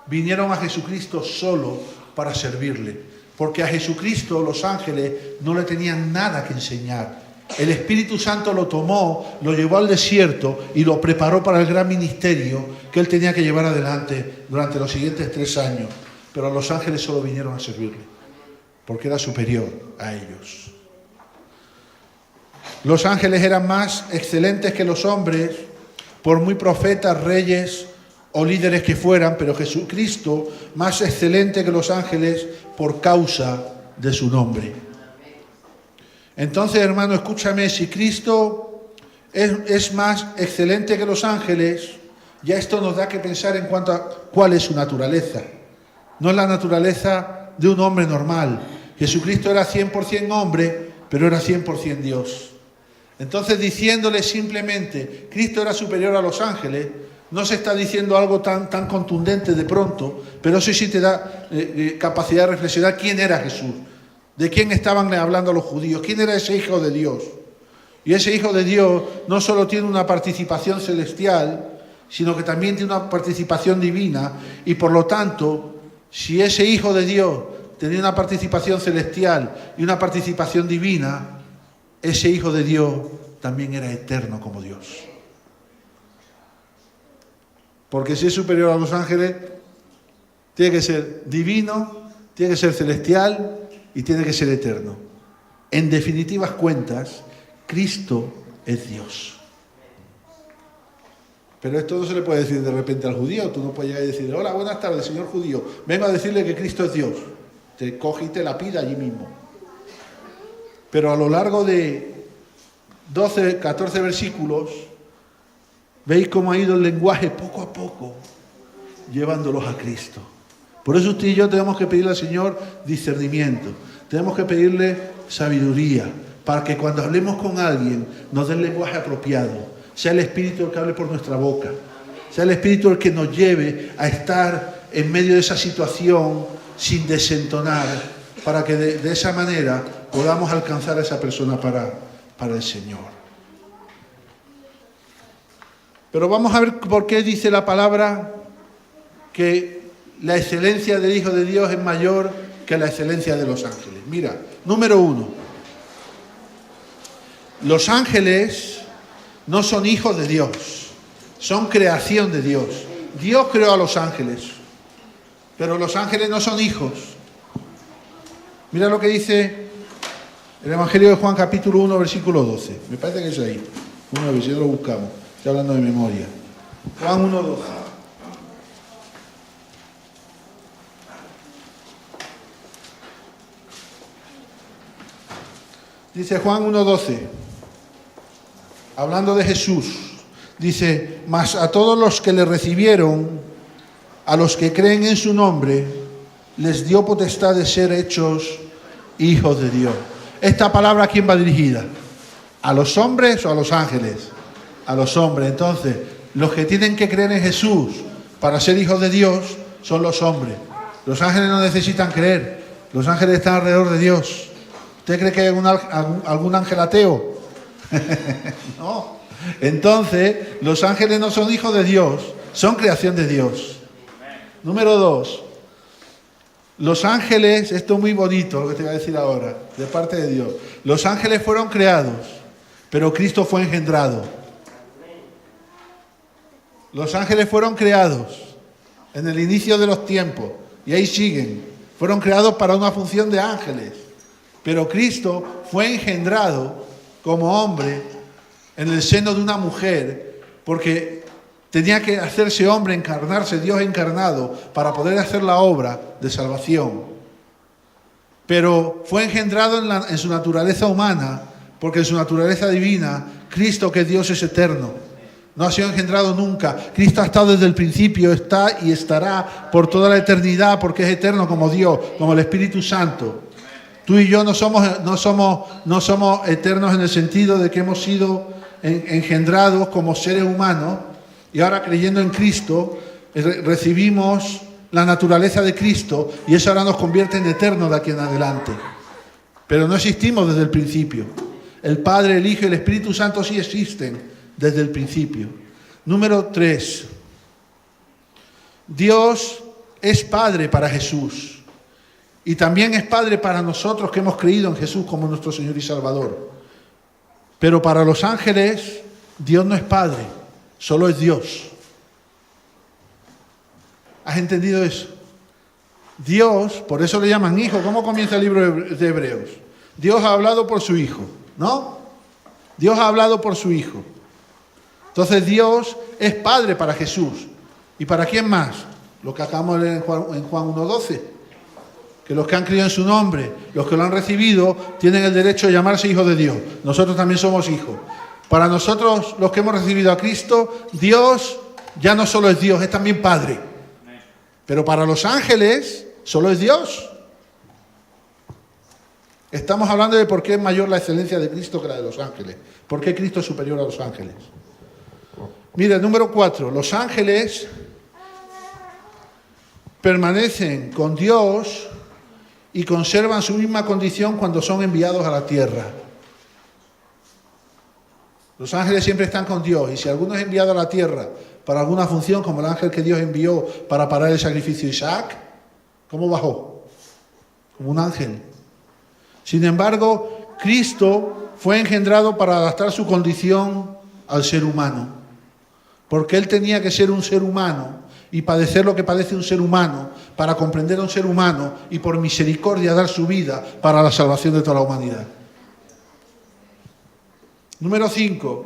vinieron a Jesucristo solo para servirle, porque a Jesucristo los ángeles no le tenían nada que enseñar. El Espíritu Santo lo tomó, lo llevó al desierto y lo preparó para el gran ministerio que él tenía que llevar adelante durante los siguientes 3 años. Pero los ángeles solo vinieron a servirle, porque era superior a ellos. Los ángeles eran más excelentes que los hombres, por muy profetas, reyes o líderes que fueran, pero Jesucristo más excelente que los ángeles por causa de su nombre. Entonces, hermano, escúchame, si Cristo es más excelente que los ángeles, ya esto nos da que pensar en cuanto a cuál es su naturaleza. No es la naturaleza de un hombre normal. Jesucristo era 100% hombre, pero era 100% Dios. Entonces, diciéndole simplemente, Cristo era superior a los ángeles, no se está diciendo algo tan contundente de pronto, pero eso sí te da capacidad de reflexionar quién era Jesús. ¿De quién estaban hablando los judíos? ¿Quién era ese Hijo de Dios? Y ese Hijo de Dios no solo tiene una participación celestial, sino que también tiene una participación divina, y por lo tanto, si ese Hijo de Dios tenía una participación celestial y una participación divina, ese Hijo de Dios también era eterno como Dios. Porque si es superior a los ángeles, tiene que ser divino, tiene que ser celestial y tiene que ser eterno. En definitivas cuentas, Cristo es Dios. Pero esto no se le puede decir de repente al judío. Tú no puedes llegar y decirle: hola, buenas tardes, señor judío, vengo a decirle que Cristo es Dios. Te coge y te la pide allí mismo. Pero a lo largo de 12, 14 versículos, veis cómo ha ido el lenguaje poco a poco llevándolos a Cristo. Por eso usted y yo tenemos que pedirle al Señor discernimiento, tenemos que pedirle sabiduría, para que cuando hablemos con alguien nos dé el lenguaje apropiado, sea el Espíritu el que hable por nuestra boca, sea el Espíritu el que nos lleve a estar en medio de esa situación sin desentonar, para que de esa manera podamos alcanzar a esa persona para el Señor. Pero vamos a ver por qué dice la palabra que la excelencia del Hijo de Dios es mayor que la excelencia de los ángeles. Mira, número 1. Los ángeles no son hijos de Dios, son creación de Dios. Dios creó a los ángeles, pero los ángeles no son hijos. Mira lo que dice el Evangelio de Juan, capítulo 1, versículo 12. Me parece que es ahí. Una vez, si lo buscamos. Estoy hablando de memoria. Juan 1, 12. Dice Juan 1:12, hablando de Jesús, dice: mas a todos los que le recibieron, a los que creen en su nombre, les dio potestad de ser hechos hijos de Dios. ¿Esta palabra a quién va dirigida? ¿A los hombres o a los ángeles? A los hombres. Entonces, los que tienen que creer en Jesús para ser hijos de Dios son los hombres. Los ángeles no necesitan creer, los ángeles están alrededor de Dios. ¿Usted cree que hay algún ángel ateo? No. Entonces, los ángeles no son hijos de Dios, son creación de Dios. Número 2. Los ángeles, esto es muy bonito lo que te voy a decir ahora, de parte de Dios. Los ángeles fueron creados, pero Cristo fue engendrado. Los ángeles fueron creados en el inicio de los tiempos y ahí siguen. Fueron creados para una función de ángeles. Pero Cristo fue engendrado como hombre en el seno de una mujer, porque tenía que hacerse hombre, encarnarse, Dios encarnado, para poder hacer la obra de salvación. Pero fue engendrado en su naturaleza humana, porque en su naturaleza divina, Cristo, que es Dios, es eterno. No ha sido engendrado nunca. Cristo ha estado desde el principio, está y estará por toda la eternidad, porque es eterno como Dios, como el Espíritu Santo. Tú y yo no somos eternos en el sentido de que hemos sido engendrados como seres humanos y ahora, creyendo en Cristo, recibimos la naturaleza de Cristo y eso ahora nos convierte en eternos de aquí en adelante. Pero no existimos desde el principio. El Padre, el Hijo y el Espíritu Santo sí existen desde el principio. Número 3. Dios es Padre para Jesús. Y también es Padre para nosotros que hemos creído en Jesús como nuestro Señor y Salvador. Pero para los ángeles, Dios no es Padre, solo es Dios. ¿Has entendido eso? Dios, por eso le llaman Hijo. ¿Cómo comienza el libro de Hebreos? Dios ha hablado por su Hijo, ¿no? Dios ha hablado por su Hijo. Entonces Dios es Padre para Jesús. ¿Y para quién más? Lo que acabamos de leer en Juan 1:12. Que los que han creído en su nombre, los que lo han recibido, tienen el derecho de llamarse hijos de Dios. Nosotros también somos hijos. Para nosotros, los que hemos recibido a Cristo, Dios ya no solo es Dios, es también Padre. Pero para los ángeles, solo es Dios. Estamos hablando de por qué es mayor la excelencia de Cristo que la de los ángeles. ¿Por qué Cristo es superior a los ángeles? Mira, número 4. Los ángeles permanecen con Dios y conservan su misma condición cuando son enviados a la tierra. Los ángeles siempre están con Dios, y si alguno es enviado a la tierra para alguna función, como el ángel que Dios envió para parar el sacrificio de Isaac? ¿Cómo bajó? Como un ángel. Sin embargo, Cristo fue engendrado para adaptar su condición al ser humano, porque Él tenía que ser un ser humano y padecer lo que padece un ser humano para comprender a un ser humano y por misericordia dar su vida para la salvación de toda la humanidad. Número 5.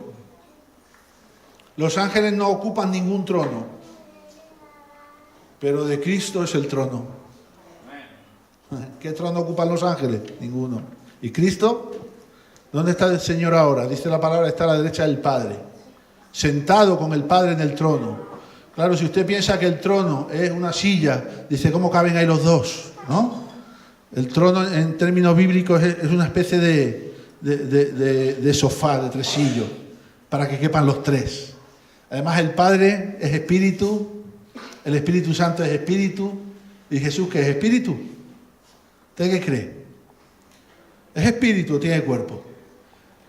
Los ángeles no ocupan ningún trono, pero de Cristo es el trono. ¿Qué trono ocupan los ángeles? Ninguno. ¿Y Cristo? ¿Dónde está el Señor ahora? Dice la palabra, está a la derecha del Padre, sentado con el Padre en el trono. Claro, si usted piensa que el trono es una silla, dice, ¿cómo caben ahí los dos? ¿No? El trono en términos bíblicos es una especie de sofá, de tresillo, para que quepan los tres. Además, el Padre es Espíritu, el Espíritu Santo es Espíritu, y Jesús, ¿qué es Espíritu? ¿Usted qué cree? ¿Es Espíritu o tiene cuerpo?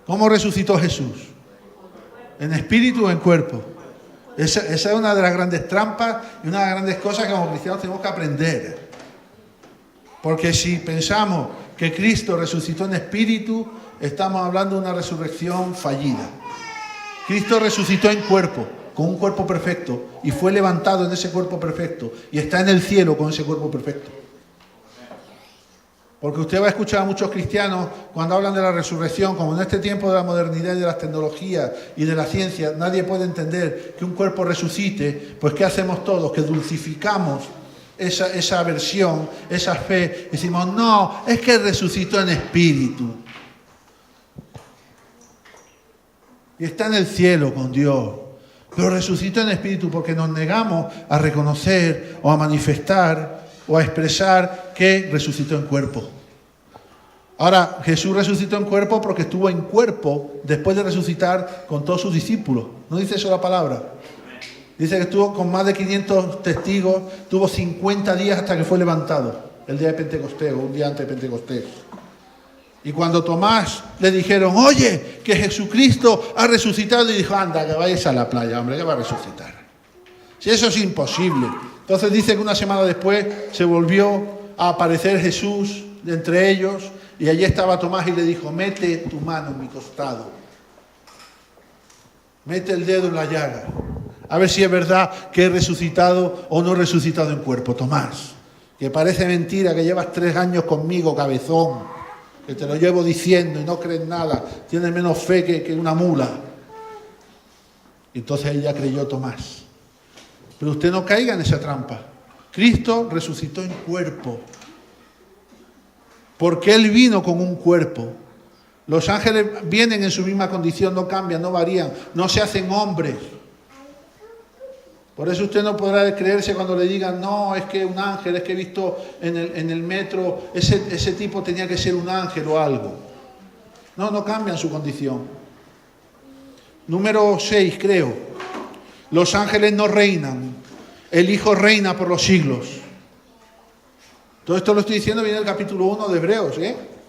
¿Cómo resucitó Jesús? ¿En espíritu o en cuerpo? Esa es una de las grandes trampas y una de las grandes cosas que como cristianos tenemos que aprender. Porque si pensamos que Cristo resucitó en espíritu, estamos hablando de una resurrección fallida. Cristo resucitó en cuerpo, con un cuerpo perfecto, y fue levantado en ese cuerpo perfecto, y está en el cielo con ese cuerpo perfecto. Porque usted va a escuchar a muchos cristianos cuando hablan de la resurrección, como en este tiempo de la modernidad y de las tecnologías y de la ciencia, nadie puede entender que un cuerpo resucite, pues ¿qué hacemos todos? Que dulcificamos esa versión, esa fe, decimos, no, es que resucitó en espíritu. Y está en el cielo con Dios. Pero resucitó en espíritu porque nos negamos a reconocer o a manifestar o a expresar que resucitó en cuerpo. Ahora, Jesús resucitó en cuerpo porque estuvo en cuerpo después de resucitar con todos sus discípulos. ¿No dice eso la palabra? Dice que estuvo con más de 500 testigos, tuvo 50 días hasta que fue levantado, el día de Pentecostés o un día antes de Pentecostés. Y cuando Tomás le dijeron, oye, que Jesucristo ha resucitado, y dijo, anda, que vayas a la playa, hombre, que va a resucitar. Si eso es imposible. Entonces dice que una semana después se volvió a aparecer Jesús de entre ellos, y allí estaba Tomás y le dijo, mete tu mano en mi costado. Mete el dedo en la llaga. A ver si es verdad que he resucitado o no he resucitado en cuerpo. Tomás, que parece mentira que llevas 3 años conmigo, cabezón, que te lo llevo diciendo y no crees nada, tienes menos fe que una mula. Y entonces ella creyó Tomás. Pero usted no caiga en esa trampa. Cristo resucitó en cuerpo, porque Él vino con un cuerpo. Los ángeles vienen en su misma condición, no cambian, no varían, no se hacen hombres. Por eso usted no podrá creerse cuando le digan, no, es que un ángel, es que he visto en el metro, ese tipo tenía que ser un ángel o algo. No cambian su condición. Número 6, creo. Los ángeles no reinan, el Hijo reina por los siglos. Todo esto lo estoy diciendo, viene del capítulo 1 de Hebreos,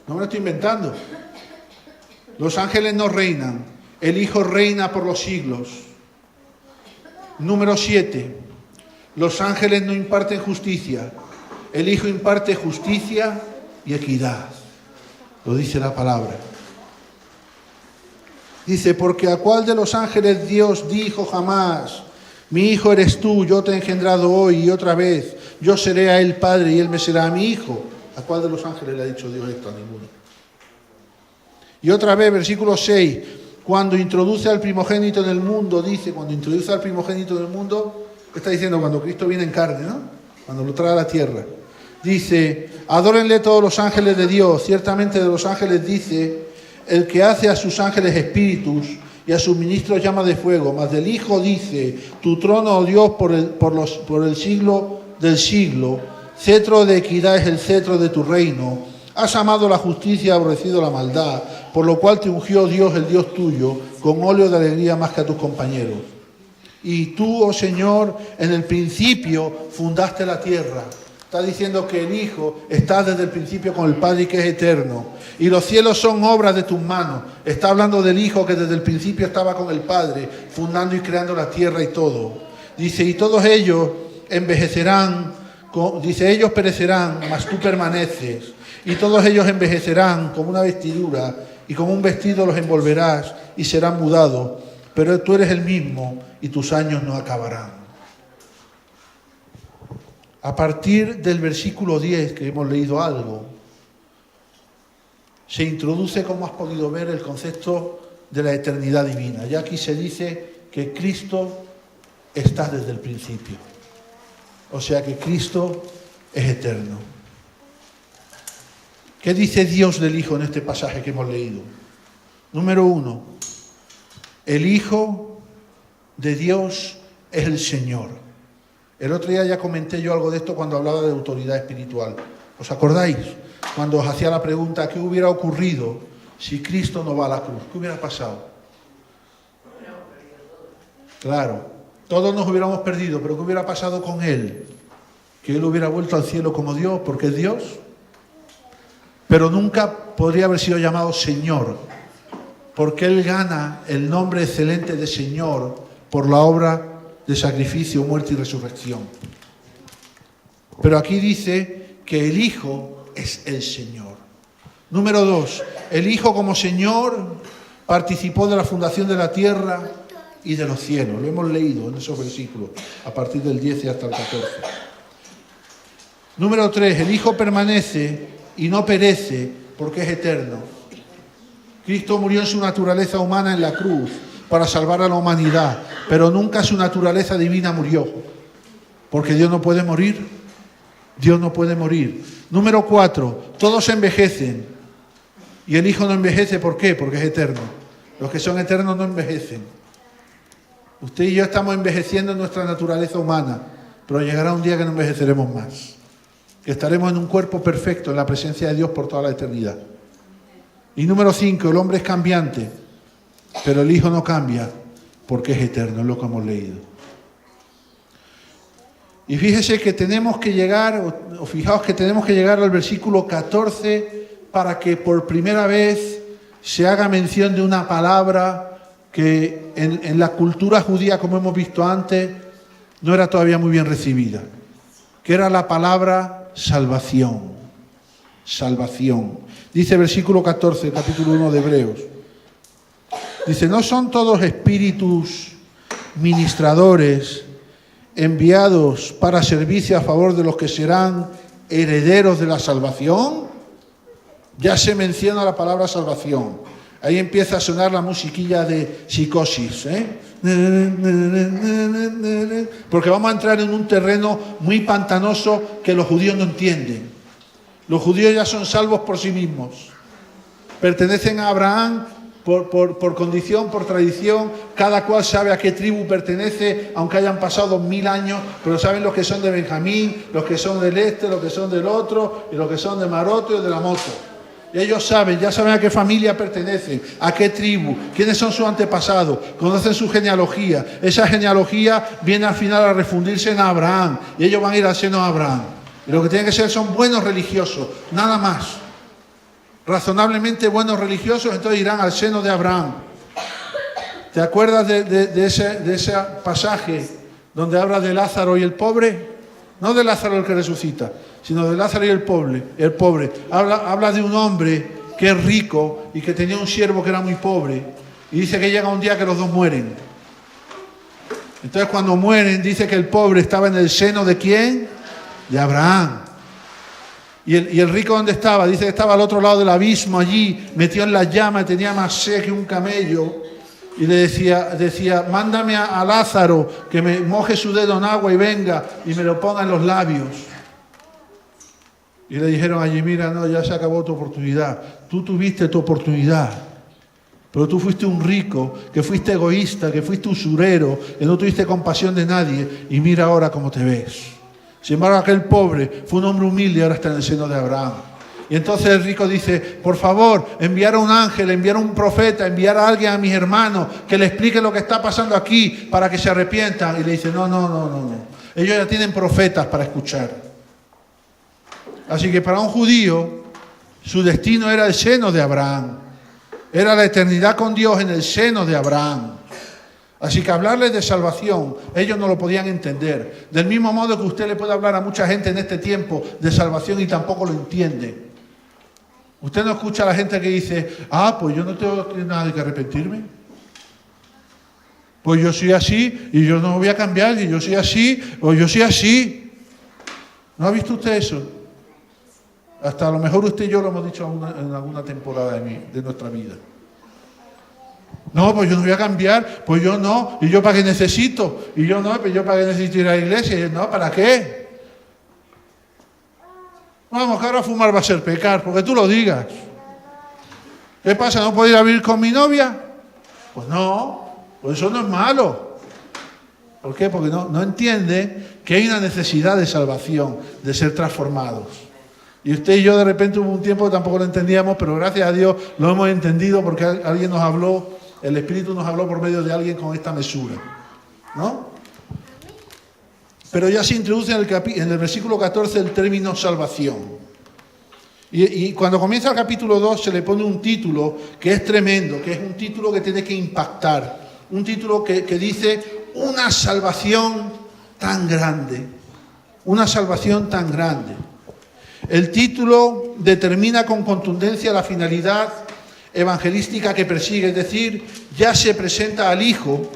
no me lo estoy inventando. Los ángeles no reinan, el Hijo reina por los siglos. Número 7. Los ángeles no imparten justicia, el Hijo imparte justicia y equidad. Lo dice la palabra. Dice, porque a cuál de los ángeles Dios dijo jamás, mi hijo eres tú, yo te he engendrado hoy y otra vez, yo seré a él padre y él me será a mi hijo. ¿A cuál de los ángeles le ha dicho Dios esto? A ninguno. Y otra vez, versículo 6, cuando introduce al primogénito en el mundo, dice, cuando introduce al primogénito en el mundo, ¿qué está diciendo? Cuando Cristo viene en carne, ¿no? Cuando lo trae a la tierra. Dice, adórenle todos los ángeles de Dios. Ciertamente de los ángeles dice, el que hace a sus ángeles espíritus y a sus ministros llama de fuego. Mas del Hijo dice, tu trono, oh Dios, por el siglo del siglo. Cetro de equidad es el cetro de tu reino. Has amado la justicia y aborrecido la maldad, por lo cual te ungió Dios, el Dios tuyo, con óleo de alegría más que a tus compañeros. Y tú, oh Señor, en el principio fundaste la tierra. Está diciendo que el Hijo está desde el principio con el Padre y que es eterno. Y los cielos son obras de tus manos. Está hablando del Hijo que desde el principio estaba con el Padre, fundando y creando la tierra y todo. Dice, y todos ellos envejecerán, dice, ellos perecerán, mas tú permaneces. Y todos ellos envejecerán como una vestidura, y como un vestido los envolverás, y serán mudados. Pero tú eres el mismo, y tus años no acabarán. A partir del versículo 10, que hemos leído algo, se introduce, como has podido ver, el concepto de la eternidad divina. Ya aquí se dice que Cristo está desde el principio. O sea que Cristo es eterno. ¿Qué dice Dios del Hijo en este pasaje que hemos leído? Número 1, el Hijo de Dios es el Señor. El otro día ya comenté yo algo de esto cuando hablaba de autoridad espiritual. ¿Os acordáis? Cuando os hacía la pregunta, ¿qué hubiera ocurrido si Cristo no va a la cruz? ¿Qué hubiera pasado? Claro, todos nos hubiéramos perdido, pero ¿qué hubiera pasado con Él? Que Él hubiera vuelto al cielo como Dios, porque es Dios. Pero nunca podría haber sido llamado Señor, porque Él gana el nombre excelente de Señor por la obra de sacrificio, muerte y resurrección. Pero aquí dice que el Hijo es el Señor. Número 2, el Hijo como Señor participó de la fundación de la tierra y de los cielos. Lo hemos leído en esos versículos, a partir del 10 y hasta el 14. Número 3, el Hijo permanece y no perece porque es eterno. Cristo murió en su naturaleza humana en la cruz para salvar a la humanidad, pero nunca su naturaleza divina murió, porque Dios no puede morir. Dios no puede morir. Número 4, todos envejecen y el Hijo no envejece. ¿Por qué? Porque es eterno. Los que son eternos no envejecen. Usted y yo estamos envejeciendo en nuestra naturaleza humana, pero llegará un día que no envejeceremos más, que estaremos en un cuerpo perfecto en la presencia de Dios por toda la eternidad. Y número 5, el hombre es cambiante, pero el Hijo no cambia porque es eterno, es lo que hemos leído. Y fíjese que tenemos que llegar, o fijaos que tenemos que llegar al versículo 14 para que por primera vez se haga mención de una palabra que en la cultura judía, como hemos visto antes, no era todavía muy bien recibida, que era la palabra salvación. Salvación. Dice versículo 14, capítulo 1 de Hebreos. Dice, ¿no son todos espíritus ministradores enviados para servicio a favor de los que serán herederos de la salvación? Ya se menciona la palabra salvación. Ahí empieza a sonar la musiquilla de Psicosis, porque vamos a entrar en un terreno muy pantanoso que los judíos no entienden. Los judíos ya son salvos por sí mismos. Pertenecen a Abraham por condición, por tradición. Cada cual sabe a qué tribu pertenece, aunque hayan pasado 1000 años, pero saben los que son de Benjamín, los que son del este, los que son del otro, y los que son de Maroto y de la Moto. Y ellos saben, ya saben a qué familia pertenecen, a qué tribu, quiénes son sus antepasados, conocen su genealogía. Esa genealogía viene al final a refundirse en Abraham, y ellos van a ir al seno de Abraham. Y lo que tienen que ser son buenos religiosos, nada más. Razonablemente buenos religiosos, entonces irán al seno de Abraham. ¿Te acuerdas de ese pasaje donde habla de Lázaro y el pobre? No de Lázaro el que resucita, sino de Lázaro y el pobre. Habla de un hombre que es rico y que tenía un siervo que era muy pobre. Y dice que llega un día que los dos mueren. Entonces cuando mueren dice que el pobre estaba en el seno ¿de quién? De Abraham. ¿Y el rico dónde estaba? Dice que estaba al otro lado del abismo allí, metido en las llamas, tenía más sed que un camello. Y le decía, mándame a Lázaro que me moje su dedo en agua y venga y me lo ponga en los labios. Y le dijeron allí, mira, no, ya se acabó tu oportunidad. Tú tuviste tu oportunidad. Pero tú fuiste un rico, que fuiste egoísta, que fuiste usurero, que no tuviste compasión de nadie. Y mira ahora cómo te ves. Sin embargo, aquel pobre fue un hombre humilde y ahora está en el seno de Abraham. Y entonces el rico dice, por favor, enviar a un ángel, enviar a un profeta, enviar a alguien a mis hermanos que le explique lo que está pasando aquí para que se arrepientan. Y le dice, no. Ellos ya tienen profetas para escuchar. Así que para un judío, su destino era el seno de Abraham. Era la eternidad con Dios en el seno de Abraham. Así que hablarles de salvación, ellos no lo podían entender. Del mismo modo que usted le puede hablar a mucha gente en este tiempo de salvación y tampoco lo entiende. Usted no escucha a la gente que dice, pues yo no tengo nada de que arrepentirme. Pues yo soy así y yo no voy a cambiar, y yo soy así o yo soy así. ¿No ha visto usted eso? Hasta a lo mejor usted y yo lo hemos dicho en alguna temporada de nuestra vida. No, pues yo no voy a cambiar, pues yo no, y yo para qué necesito, y yo no, pues yo para qué necesito ir a la iglesia, y no, ¿para qué? Vamos, que ahora fumar va a ser pecar, porque tú lo digas. ¿Qué pasa? ¿No puedo ir a vivir con mi novia? Pues no, pues eso no es malo. ¿Por qué? Porque no entiende que hay una necesidad de salvación, de ser transformados. Y usted y yo de repente hubo un tiempo que tampoco lo entendíamos, pero gracias a Dios lo hemos entendido porque alguien nos habló, el Espíritu nos habló por medio de alguien con esta mesura, ¿no? Pero ya se introduce en el versículo 14 el término salvación. Y cuando comienza el capítulo 2 se le pone un título que es tremendo, que es un título que tiene que impactar. Un título que dice, una salvación tan grande. Una salvación tan grande. El título determina con contundencia la finalidad evangelística que persigue, es decir, ya se presenta al Hijo,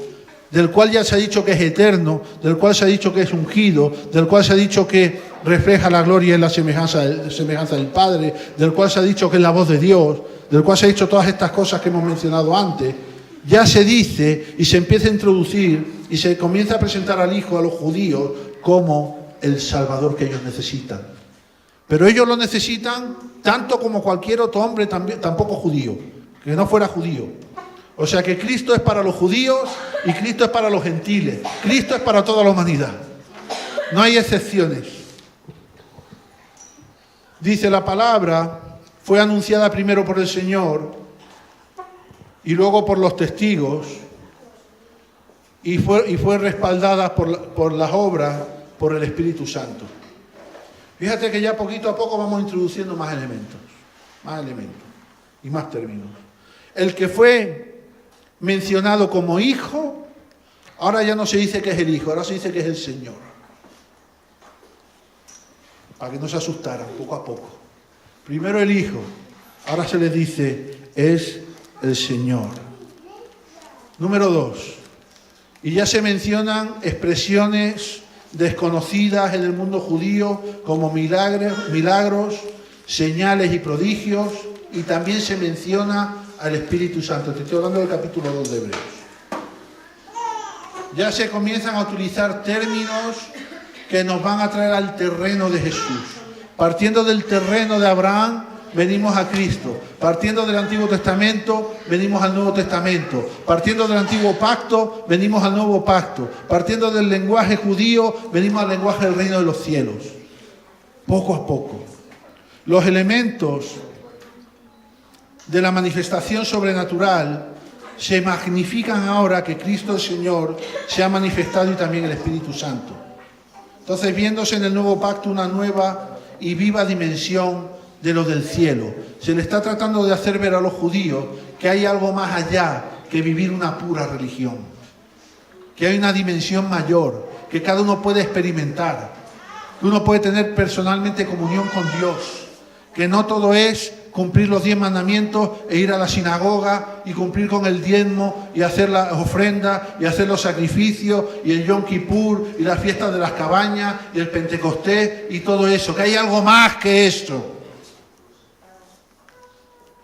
del cual ya se ha dicho que es eterno, del cual se ha dicho que es ungido, del cual se ha dicho que refleja la gloria y la semejanza del Padre, del cual se ha dicho que es la voz de Dios, del cual se ha dicho todas estas cosas que hemos mencionado antes. Ya se dice y se empieza a introducir y se comienza a presentar al Hijo a los judíos como el Salvador que ellos necesitan. Pero ellos lo necesitan tanto como cualquier otro hombre, tampoco judío, que no fuera judío. O sea que Cristo es para los judíos y Cristo es para los gentiles. Cristo es para toda la humanidad. No hay excepciones. Dice la palabra, fue anunciada primero por el Señor y luego por los testigos y fue respaldada por las obras, por el Espíritu Santo. Fíjate que ya poquito a poco vamos introduciendo más elementos y más términos. El que fue mencionado como hijo, ahora ya no se dice que es el hijo, ahora se dice que es el Señor. Para que no se asustaran poco a poco. Primero el hijo, ahora se les dice es el Señor. Número 2. Y ya se mencionan expresiones desconocidas en el mundo judío como milagros, señales y prodigios, y también se menciona al Espíritu Santo. Te estoy hablando del capítulo 2 de Hebreos. Ya se comienzan a utilizar términos que nos van a traer al terreno de Jesús. Partiendo del terreno de Abraham, venimos a Cristo. Partiendo del Antiguo Testamento, venimos al Nuevo Testamento. Partiendo del Antiguo Pacto, venimos al Nuevo Pacto. Partiendo del lenguaje judío, venimos al lenguaje del reino de los cielos. Poco a poco. Los elementos de la manifestación sobrenatural se magnifican ahora que Cristo el Señor se ha manifestado y también el Espíritu Santo. Entonces, viéndose en el Nuevo Pacto una nueva y viva dimensión de lo del cielo. Se le está tratando de hacer ver a los judíos que hay algo más allá que vivir una pura religión. Que hay una dimensión mayor, que cada uno puede experimentar. Que uno puede tener personalmente comunión con Dios. Que no todo es cumplir los 10 mandamientos e ir a la sinagoga y cumplir con el diezmo y hacer las ofrendas y hacer los sacrificios y el Yom Kippur y las fiestas de las cabañas y el Pentecostés y todo eso. Que hay algo más que eso.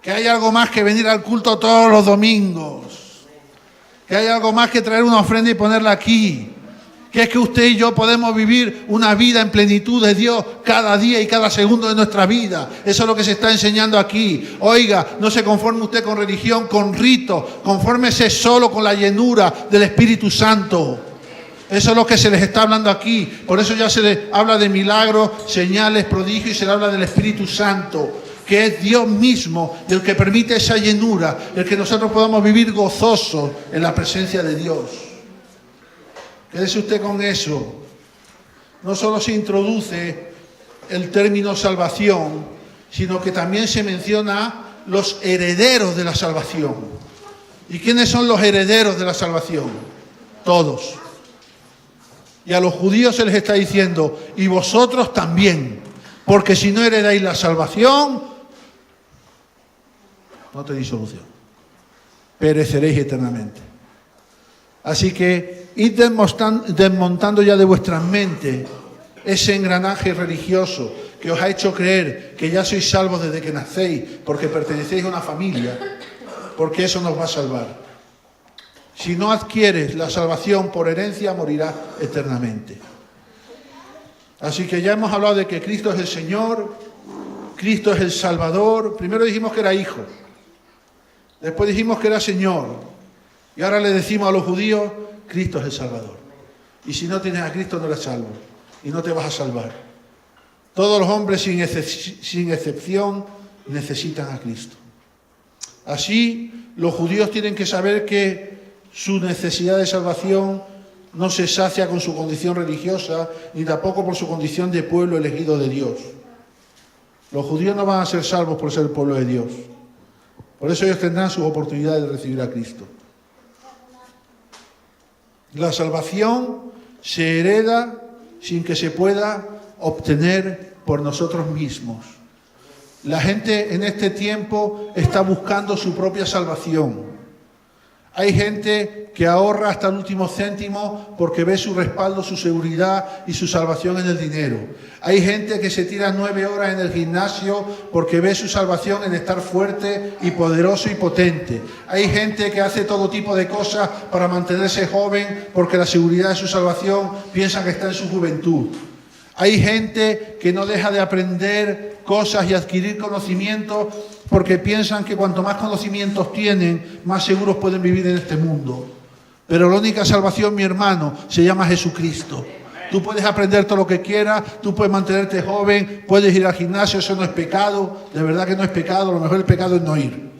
Que hay algo más que venir al culto todos los domingos. Que hay algo más que traer una ofrenda y ponerla aquí. Que es que usted y yo podemos vivir una vida en plenitud de Dios cada día y cada segundo de nuestra vida. Eso es lo que se está enseñando aquí. Oiga, no se conforme usted con religión, con rito. Confórmese solo con la llenura del Espíritu Santo. Eso es lo que se les está hablando aquí. Por eso ya se les habla de milagros, señales, prodigios y se les habla del Espíritu Santo, que es Dios mismo el que permite esa llenura, el que nosotros podamos vivir gozosos en la presencia de Dios. Quédese usted con eso. No solo se introduce el término salvación, sino que también se menciona los herederos de la salvación. ¿Y quiénes son los herederos de la salvación? todos. Y a los judíos se les está diciendo, y vosotros también, porque si no heredáis la salvación, no tenéis solución. Pereceréis eternamente. Así que id desmontando ya de vuestras mentes ese engranaje religioso que os ha hecho creer que ya sois salvos desde que nacéis, porque pertenecéis a una familia, porque eso nos va a salvar. Si no adquieres la salvación por herencia, morirás eternamente. Así que ya hemos hablado de que Cristo es el Señor, Cristo es el Salvador. Primero dijimos que era Hijo, después dijimos que era Señor, y ahora le decimos a los judíos, Cristo es el Salvador. Y si no tienes a Cristo, no eres salvo, y no te vas a salvar. Todos los hombres, sin excepción, necesitan a Cristo. Así, los judíos tienen que saber que su necesidad de salvación no se sacia con su condición religiosa, ni tampoco por su condición de pueblo elegido de Dios. Los judíos no van a ser salvos por ser el pueblo de Dios. Por eso ellos tendrán sus oportunidades de recibir a Cristo. La salvación se hereda sin que se pueda obtener por nosotros mismos. La gente en este tiempo está buscando su propia salvación. Hay gente que ahorra hasta el último céntimo porque ve su respaldo, su seguridad y su salvación en el dinero. Hay gente que se tira 9 horas en el gimnasio porque ve su salvación en estar fuerte y poderoso y potente. Hay gente que hace todo tipo de cosas para mantenerse joven porque la seguridad de su salvación piensa que está en su juventud. Hay gente que no deja de aprender cosas y adquirir conocimientos porque piensan que cuanto más conocimientos tienen, más seguros pueden vivir en este mundo. Pero la única salvación, mi hermano, se llama Jesucristo. Tú puedes aprender todo lo que quieras, tú puedes mantenerte joven, puedes ir al gimnasio, eso no es pecado, de verdad que no es pecado, a lo mejor el pecado es no ir,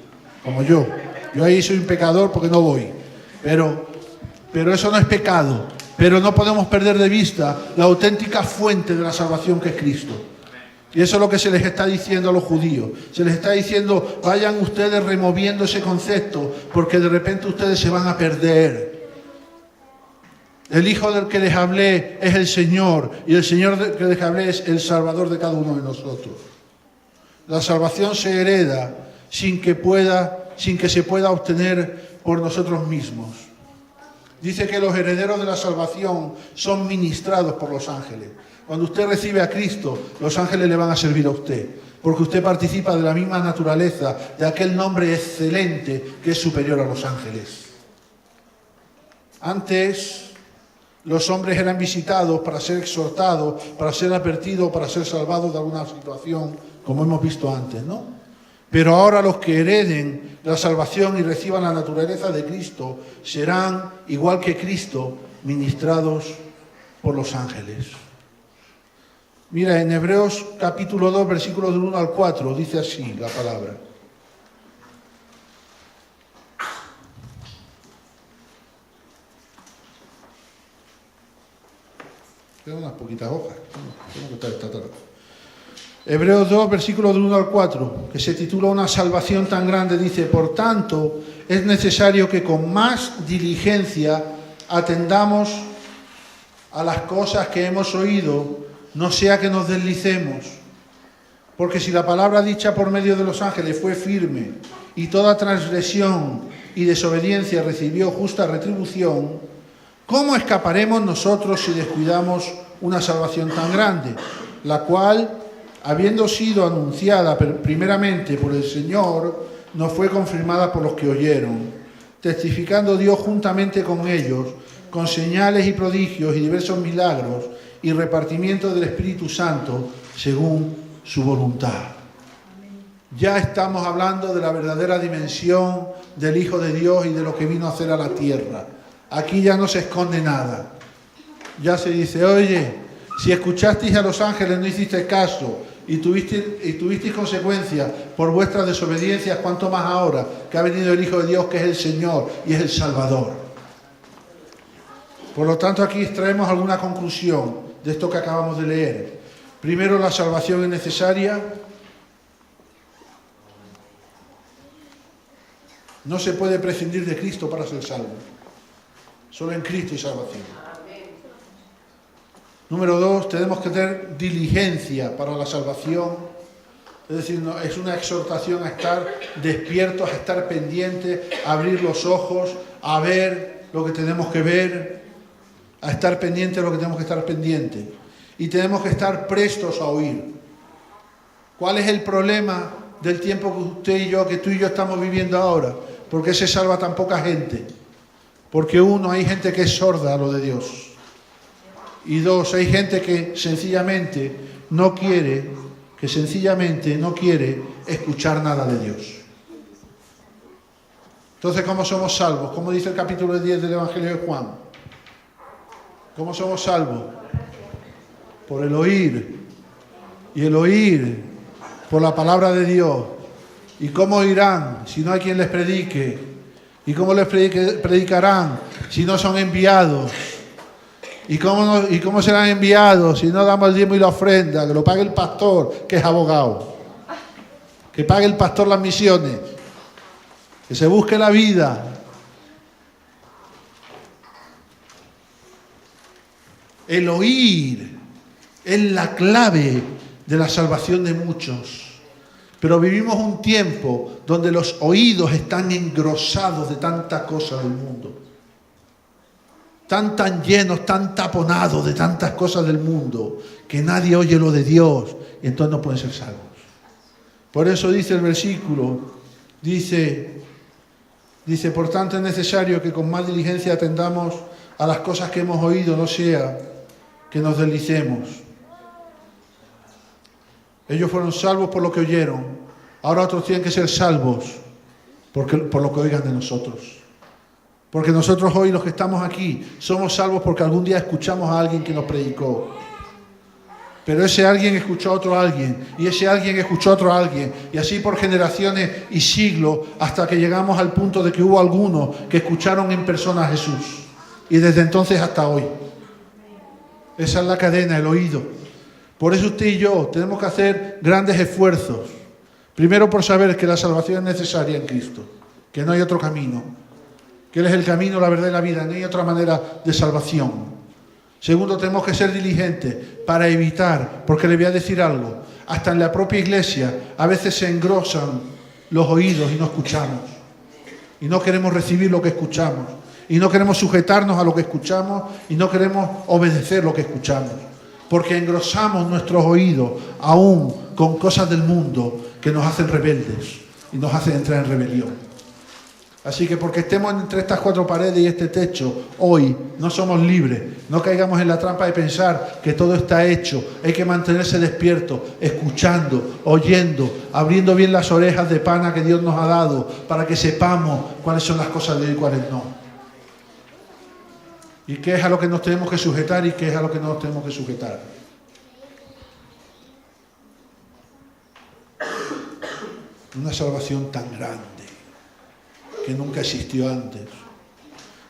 como yo. Yo ahí soy un pecador porque no voy, pero eso no es pecado. Pero no podemos perder de vista la auténtica fuente de la salvación que es Cristo. Y eso es lo que se les está diciendo a los judíos. Se les está diciendo, vayan ustedes removiendo ese concepto, porque de repente ustedes se van a perder. El Hijo del que les hablé es el Señor, y el Señor del que les hablé es el Salvador de cada uno de nosotros. La salvación se hereda sin que se pueda obtener por nosotros mismos. Dice que los herederos de la salvación son ministrados por los ángeles. Cuando usted recibe a Cristo, los ángeles le van a servir a usted, porque usted participa de la misma naturaleza, de aquel nombre excelente que es superior a los ángeles. Antes, los hombres eran visitados para ser exhortados, para ser advertidos, para ser salvados de alguna situación, como hemos visto antes, ¿no? Pero ahora los que hereden la salvación y reciban la naturaleza de Cristo serán, igual que Cristo, ministrados por los ángeles. Mira, en Hebreos capítulo 2, versículos del 1 al 4, dice así la palabra. Quedan unas poquitas hojas. Tengo que estar esta tarde. Hebreos 2, versículos del 1 al 4, que se titula Una salvación tan grande, dice, por tanto, es necesario que con más diligencia atendamos a las cosas que hemos oído, no sea que nos deslicemos. Porque si la palabra dicha por medio de los ángeles fue firme, y toda transgresión y desobediencia recibió justa retribución, ¿cómo escaparemos nosotros si descuidamos una salvación tan grande, la cual, habiendo sido anunciada primeramente por el Señor, nos fue confirmada por los que oyeron, testificando Dios juntamente con ellos, con señales y prodigios y diversos milagros y repartimiento del Espíritu Santo según su voluntad. Ya estamos hablando de la verdadera dimensión del Hijo de Dios y de lo que vino a hacer a la tierra. Aquí ya no se esconde nada. Ya se dice, oye, si escuchasteis a los ángeles no hicisteis caso y tuvisteis consecuencias por vuestras desobediencias, ¿cuánto más ahora que ha venido el Hijo de Dios, que es el Señor y es el Salvador? Por lo tanto, aquí extraemos alguna conclusión de esto que acabamos de leer. Primero, la salvación es necesaria. No se puede prescindir de Cristo para ser salvo. Solo en Cristo hay salvación. Número 2, tenemos que tener diligencia para la salvación. Es decir, es una exhortación a estar despiertos, a estar pendientes, a abrir los ojos, a ver lo que tenemos que ver, a estar pendientes de lo que tenemos que estar pendientes. Y tenemos que estar prestos a oír. ¿Cuál es el problema del tiempo que tú y yo estamos viviendo ahora? ¿Por qué se salva tan poca gente? Porque uno, hay gente que es sorda a lo de Dios. Y dos, hay gente que sencillamente no quiere escuchar nada de Dios. Entonces, ¿cómo somos salvos? ¿Cómo dice el capítulo 10 del Evangelio de Juan? ¿Cómo somos salvos? Por el oír. Y el oír por la palabra de Dios. ¿Y cómo oirán si no hay quien les predique? ¿Y cómo les predicarán si no son enviados? ¿Y cómo serán enviados si no damos el diezmo y la ofrenda? Que lo pague el pastor, que es abogado. Que pague el pastor las misiones. Que se busque la vida. El oír es la clave de la salvación de muchos. Pero vivimos un tiempo donde los oídos están engrosados de tanta cosa del mundo. Tan llenos, tan taponados de tantas cosas del mundo, que nadie oye lo de Dios y entonces no pueden ser salvos. Por eso dice el versículo, dice, por tanto es necesario que con más diligencia atendamos a las cosas que hemos oído, no sea que nos deslicemos. Ellos fueron salvos por lo que oyeron, ahora otros tienen que ser salvos por lo que oigan de nosotros. Porque nosotros hoy, los que estamos aquí, somos salvos porque algún día escuchamos a alguien que nos predicó. Pero ese alguien escuchó a otro alguien, y ese alguien escuchó a otro alguien, y así por generaciones y siglos, hasta que llegamos al punto de que hubo algunos que escucharon en persona a Jesús. Y desde entonces hasta hoy. Esa es la cadena, el oído. Por eso usted y yo tenemos que hacer grandes esfuerzos. Primero por saber que la salvación es necesaria en Cristo, que no hay otro camino. Que Él es el camino, la verdad y la vida, no hay otra manera de salvación. Segundo, tenemos que ser diligentes para evitar, porque le voy a decir algo, hasta en la propia iglesia a veces se engrosan los oídos y no escuchamos. Y no queremos recibir lo que escuchamos. Y no queremos sujetarnos a lo que escuchamos y no queremos obedecer lo que escuchamos. Porque engrosamos nuestros oídos aún con cosas del mundo que nos hacen rebeldes y nos hacen entrar en rebelión. Así que porque estemos entre estas cuatro paredes y este techo, hoy no somos libres. No caigamos en la trampa de pensar que todo está hecho. Hay que mantenerse despierto, escuchando, oyendo, abriendo bien las orejas de pana que Dios nos ha dado para que sepamos cuáles son las cosas de Dios y cuáles no. Y qué es a lo que nos tenemos que sujetar y qué es a lo que no nos tenemos que sujetar. Una salvación tan grande que nunca existió antes.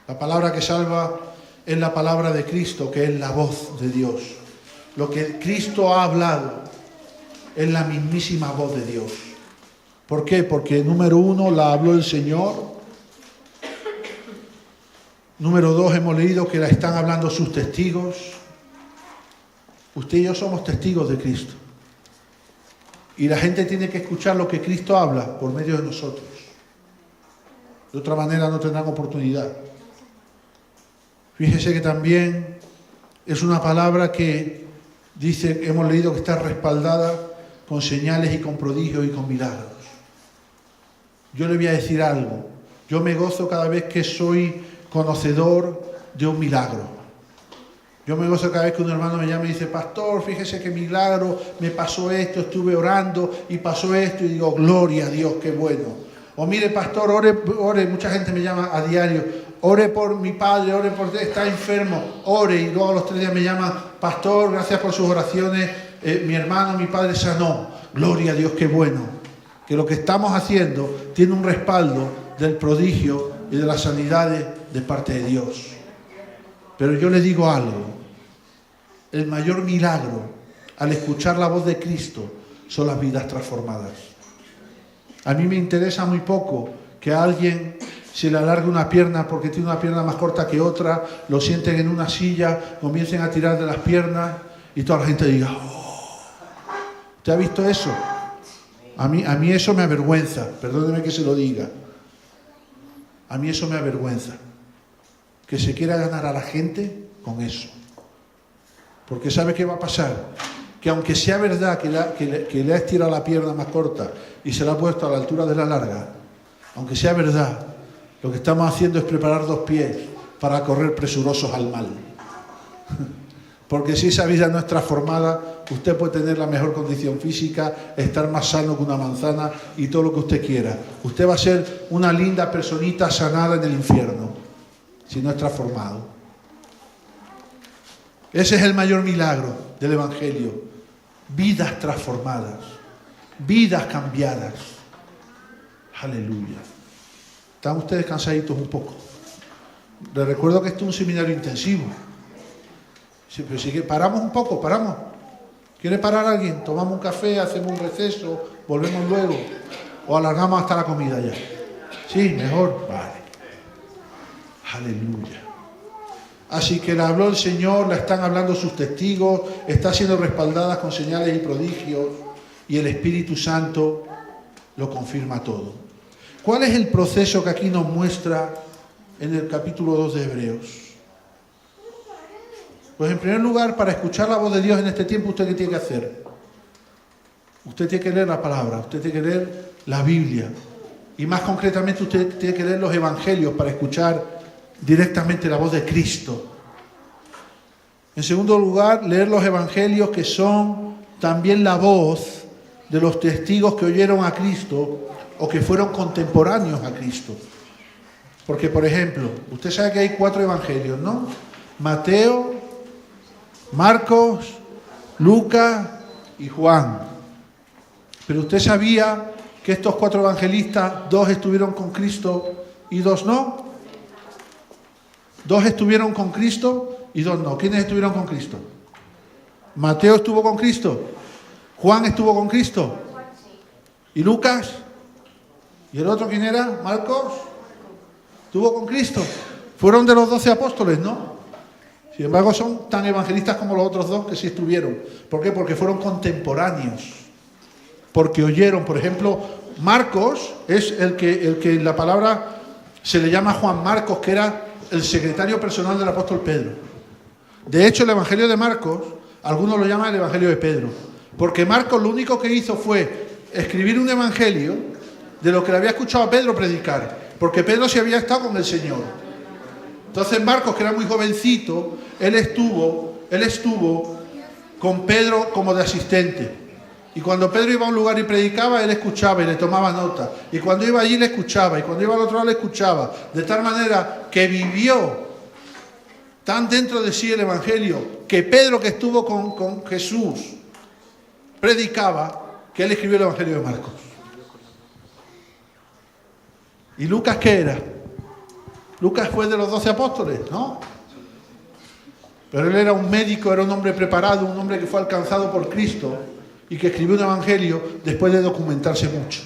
La palabra que salva es la palabra de Cristo, que es la voz de Dios. Lo que Cristo ha hablado es la mismísima voz de Dios. ¿Por qué? Porque número 1 la habló el Señor. Número 2 hemos leído que la están hablando sus testigos. Usted y yo somos testigos de Cristo. Y la gente tiene que escuchar lo que Cristo habla por medio de nosotros. De otra manera no tendrán oportunidad. Fíjese que también es una palabra que dice, hemos leído que está respaldada con señales y con prodigios y con milagros. Yo le voy a decir algo. Yo me gozo cada vez que soy conocedor de un milagro. Yo me gozo cada vez que un hermano me llama y dice, pastor, fíjese qué milagro, me pasó esto, estuve orando y pasó esto, y digo, gloria a Dios, qué bueno. O mire, pastor, ore, mucha gente me llama a diario, ore por mi padre, ore por está enfermo, ore, y luego a los 3 días me llama, pastor, gracias por sus oraciones, mi hermano, mi padre sanó, gloria a Dios, qué bueno. Que lo que estamos haciendo tiene un respaldo del prodigio y de las sanidades de parte de Dios. Pero yo le digo algo, el mayor milagro al escuchar la voz de Cristo son las vidas transformadas. A mí me interesa muy poco que alguien se le alargue una pierna porque tiene una pierna más corta que otra, lo sienten en una silla, comiencen a tirar de las piernas y toda la gente diga, oh. ¿Usted ha visto eso? A mí eso me avergüenza, perdóneme que se lo diga. A mí eso me avergüenza. Que se quiera ganar a la gente con eso. Porque ¿sabe qué va a pasar? Que aunque sea verdad que le ha estirado la pierna más corta y se la ha puesto a la altura de la larga, aunque sea verdad, lo que estamos haciendo es preparar 2 pies para correr presurosos al mal. Porque si esa vida no es transformada, usted puede tener la mejor condición física, estar más sano que una manzana y todo lo que usted quiera. Usted va a ser una linda personita sanada en el infierno, si no es transformado. Ese es el mayor milagro del Evangelio. Vidas transformadas, vidas cambiadas. Aleluya. ¿Están ustedes cansaditos un poco? Les recuerdo que esto es un seminario intensivo. Sí, pero si paramos un poco, paramos. ¿Quiere parar alguien? Tomamos un café, hacemos un receso, volvemos luego. O alargamos hasta la comida ya. Sí, mejor. Vale. Aleluya. Así que la habló el Señor, la están hablando sus testigos, está siendo respaldada con señales y prodigios y el Espíritu Santo lo confirma todo. ¿Cuál es el proceso que aquí nos muestra en el capítulo 2 de Hebreos? Pues en primer lugar, para escuchar la voz de Dios en este tiempo, ¿usted qué tiene que hacer? Usted tiene que leer la palabra, usted tiene que leer la Biblia. Y más concretamente, usted tiene que leer los evangelios para escuchar directamente la voz de Cristo. En segundo lugar, leer los evangelios que son también la voz de los testigos que oyeron a Cristo o que fueron contemporáneos a Cristo. Porque, por ejemplo, usted sabe que hay 4 evangelios, ¿no? Mateo, Marcos, Lucas y Juan. Pero usted sabía que estos 4 evangelistas, 2 estuvieron con Cristo y 2 no. 2 estuvieron con Cristo y 2 no. ¿Quiénes estuvieron con Cristo? Mateo estuvo con Cristo. Juan estuvo con Cristo. ¿Y Lucas? ¿Y el otro quién era? ¿Marcos? Estuvo con Cristo. Fueron de los 12 apóstoles, ¿no? Sin embargo, son tan evangelistas como los otros 2 que sí estuvieron. ¿Por qué? Porque fueron contemporáneos. Porque oyeron, por ejemplo, Marcos es el que en la palabra se le llama Juan Marcos, que era el secretario personal del apóstol Pedro. De hecho, el evangelio de Marcos, algunos lo llaman el evangelio de Pedro. Porque Marcos lo único que hizo fue escribir un evangelio de lo que le había escuchado a Pedro predicar. Porque Pedro sí había estado con el Señor. Entonces Marcos, que era muy jovencito, él estuvo con Pedro como de asistente. Y cuando Pedro iba a un lugar y predicaba, él escuchaba y le tomaba nota. Y cuando iba allí le escuchaba, y cuando iba al otro lado le escuchaba. De tal manera que vivió tan dentro de sí el Evangelio, que Pedro, que estuvo con Jesús, predicaba, que él escribió el Evangelio de Marcos. ¿Y Lucas qué era? Lucas fue de los 12 apóstoles, ¿no? Pero él era un médico, era un hombre preparado, un hombre que fue alcanzado por Cristo y que escribió un evangelio después de documentarse mucho.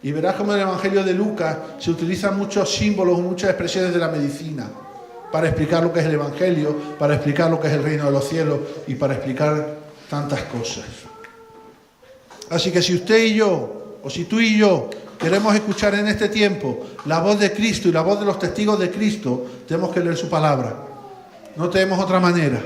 Y verás cómo en el evangelio de Lucas se utilizan muchos símbolos, muchas expresiones de la medicina para explicar lo que es el evangelio, para explicar lo que es el reino de los cielos y para explicar tantas cosas. Así que si usted y yo, o si tú y yo, queremos escuchar en este tiempo la voz de Cristo y la voz de los testigos de Cristo, tenemos que leer su palabra. No tenemos otra manera.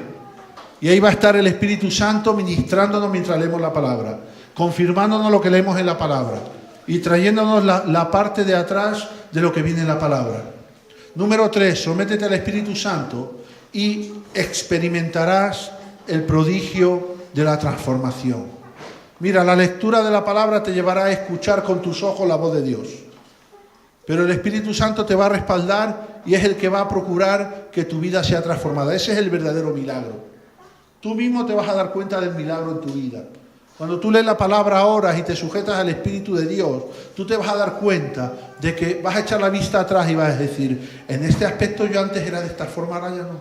Y ahí va a estar el Espíritu Santo ministrándonos mientras leemos la palabra, confirmándonos lo que leemos en la palabra y trayéndonos la parte de atrás de lo que viene en la palabra. Número 3, sométete al Espíritu Santo y experimentarás el prodigio de la transformación. Mira, la lectura de la palabra te llevará a escuchar con tus ojos la voz de Dios. Pero el Espíritu Santo te va a respaldar y es el que va a procurar que tu vida sea transformada. Ese es el verdadero milagro. Tú mismo te vas a dar cuenta del milagro en tu vida. Cuando tú lees la palabra horas y te sujetas al Espíritu de Dios, tú te vas a dar cuenta de que vas a echar la vista atrás y vas a decir, en este aspecto yo antes era de esta forma, ahora ya no.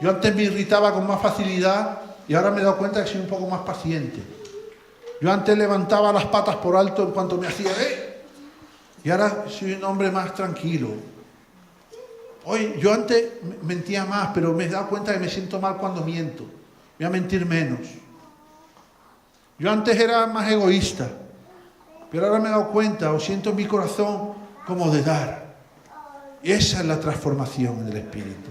Yo antes me irritaba con más facilidad y ahora me he dado cuenta que soy un poco más paciente. Yo antes levantaba las patas por alto en cuanto me hacía, Y ahora soy un hombre más tranquilo. Hoy, yo antes mentía más, pero me he dado cuenta que me siento mal cuando miento. Voy a mentir menos. Yo antes era más egoísta, pero ahora me he dado cuenta, o siento en mi corazón como de dar. Y esa es la transformación en el Espíritu.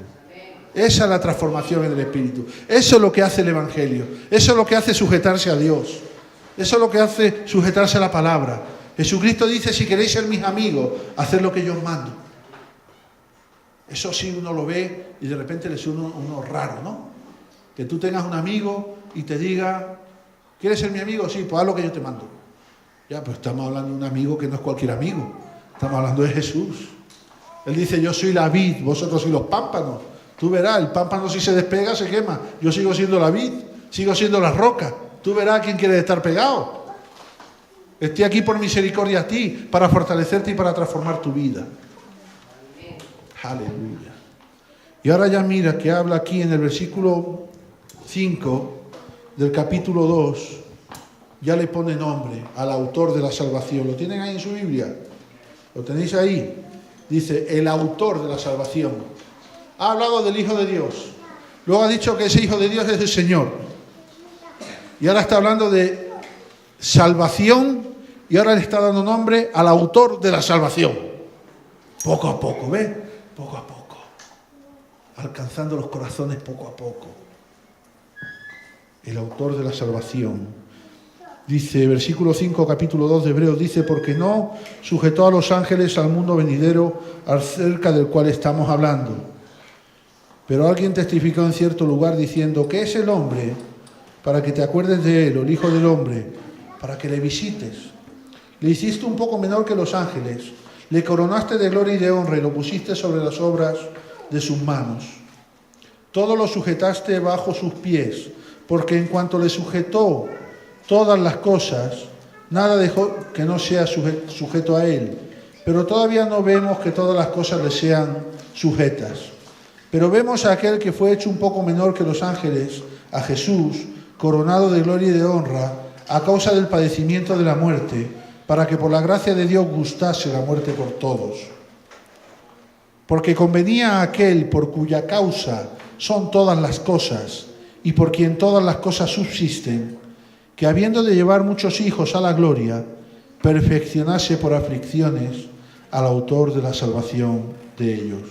Esa es la transformación en el Espíritu. Eso es lo que hace el Evangelio. Eso es lo que hace sujetarse a Dios. Eso es lo que hace sujetarse a la palabra. Jesucristo dice, si queréis ser mis amigos, haced lo que yo os mando. Eso sí uno lo ve y de repente le suena uno raro, ¿no? Que tú tengas un amigo y te diga, ¿quieres ser mi amigo? Sí, pues haz lo que yo te mando. Ya, pues estamos hablando de un amigo que no es cualquier amigo. Estamos hablando de Jesús. Él dice, yo soy la vid, vosotros sois los pámpanos. Tú verás, el pámpano si se despega se quema. Yo sigo siendo la vid, sigo siendo la roca. Tú verás quién quiere estar pegado. Estoy aquí por misericordia a ti, para fortalecerte y para transformar tu vida. Aleluya. Y ahora ya mira que habla aquí en el versículo 5 del capítulo 2, ya le pone nombre al autor de la salvación. ¿Lo tienen ahí en su Biblia? ¿Lo tenéis ahí? Dice, el autor de la salvación. Ha hablado del Hijo de Dios. Luego ha dicho que ese Hijo de Dios es el Señor. Y ahora está hablando de salvación y ahora le está dando nombre al autor de la salvación. Poco a poco, ¿ves? Poco a poco. Alcanzando los corazones poco a poco. El autor de la salvación. Dice, versículo 5, capítulo 2 de Hebreos, dice, porque no sujetó a los ángeles al mundo venidero acerca del cual estamos hablando. Pero alguien testificó en cierto lugar diciendo, ¿qué es el hombre para que te acuerdes de él, o el Hijo del hombre, para que le visites? Le hiciste un poco menor que los ángeles, le coronaste de gloria y de honra y lo pusiste sobre las obras de sus manos. Todo lo sujetaste bajo sus pies, porque en cuanto le sujetó todas las cosas, nada dejó que no sea sujeto a él. Pero todavía no vemos que todas las cosas le sean sujetas. Pero vemos a aquel que fue hecho un poco menor que los ángeles, a Jesús, coronado de gloria y de honra, a causa del padecimiento de la muerte, para que por la gracia de Dios gustase la muerte por todos. Porque convenía a aquel por cuya causa son todas las cosas, y por quien todas las cosas subsisten, que habiendo de llevar muchos hijos a la gloria, perfeccionase por aflicciones al autor de la salvación de ellos.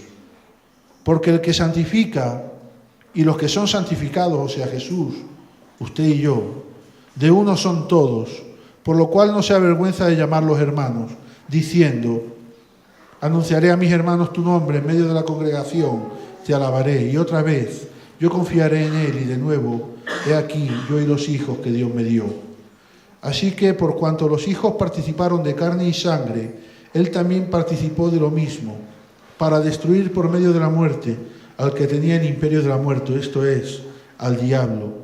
Porque el que santifica y los que son santificados, o sea Jesús, usted y yo, de uno son todos, por lo cual no se avergüenza de llamarlos hermanos, diciendo, anunciaré a mis hermanos tu nombre en medio de la congregación, te alabaré, y otra vez yo confiaré en él, y de nuevo, he aquí, yo y los hijos que Dios me dio. Así que, por cuanto los hijos participaron de carne y sangre, él también participó de lo mismo, para destruir por medio de la muerte al que tenía el imperio de la muerte, esto es, al diablo,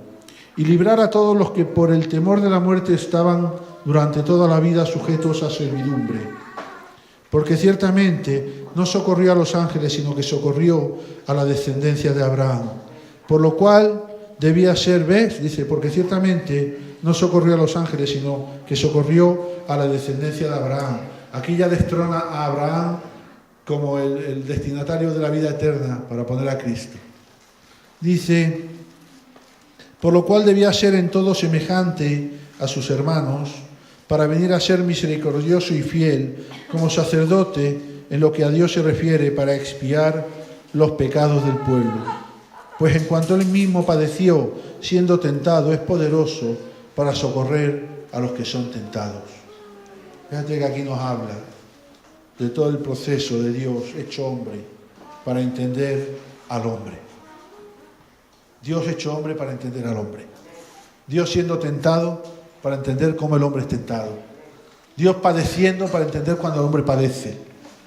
y librar a todos los que por el temor de la muerte estaban durante toda la vida sujetos a servidumbre. Porque ciertamente no socorrió a los ángeles, sino que socorrió a la descendencia de Abraham. Por lo cual debía ser, ¿ves? Dice, porque ciertamente no socorrió a los ángeles, sino que socorrió a la descendencia de Abraham. Aquí ya destrona a Abraham como el destinatario de la vida eterna para poner a Cristo. Dice, por lo cual debía ser en todo semejante a sus hermanos, para venir a ser misericordioso y fiel como sacerdote en lo que a Dios se refiere, para expiar los pecados del pueblo. Pues en cuanto él mismo padeció siendo tentado, es poderoso para socorrer a los que son tentados. Fíjate que aquí nos habla de todo el proceso de Dios hecho hombre para entender al hombre. Dios hecho hombre para entender al hombre. Dios siendo tentado para entender cómo el hombre es tentado. Dios padeciendo para entender cuando el hombre padece.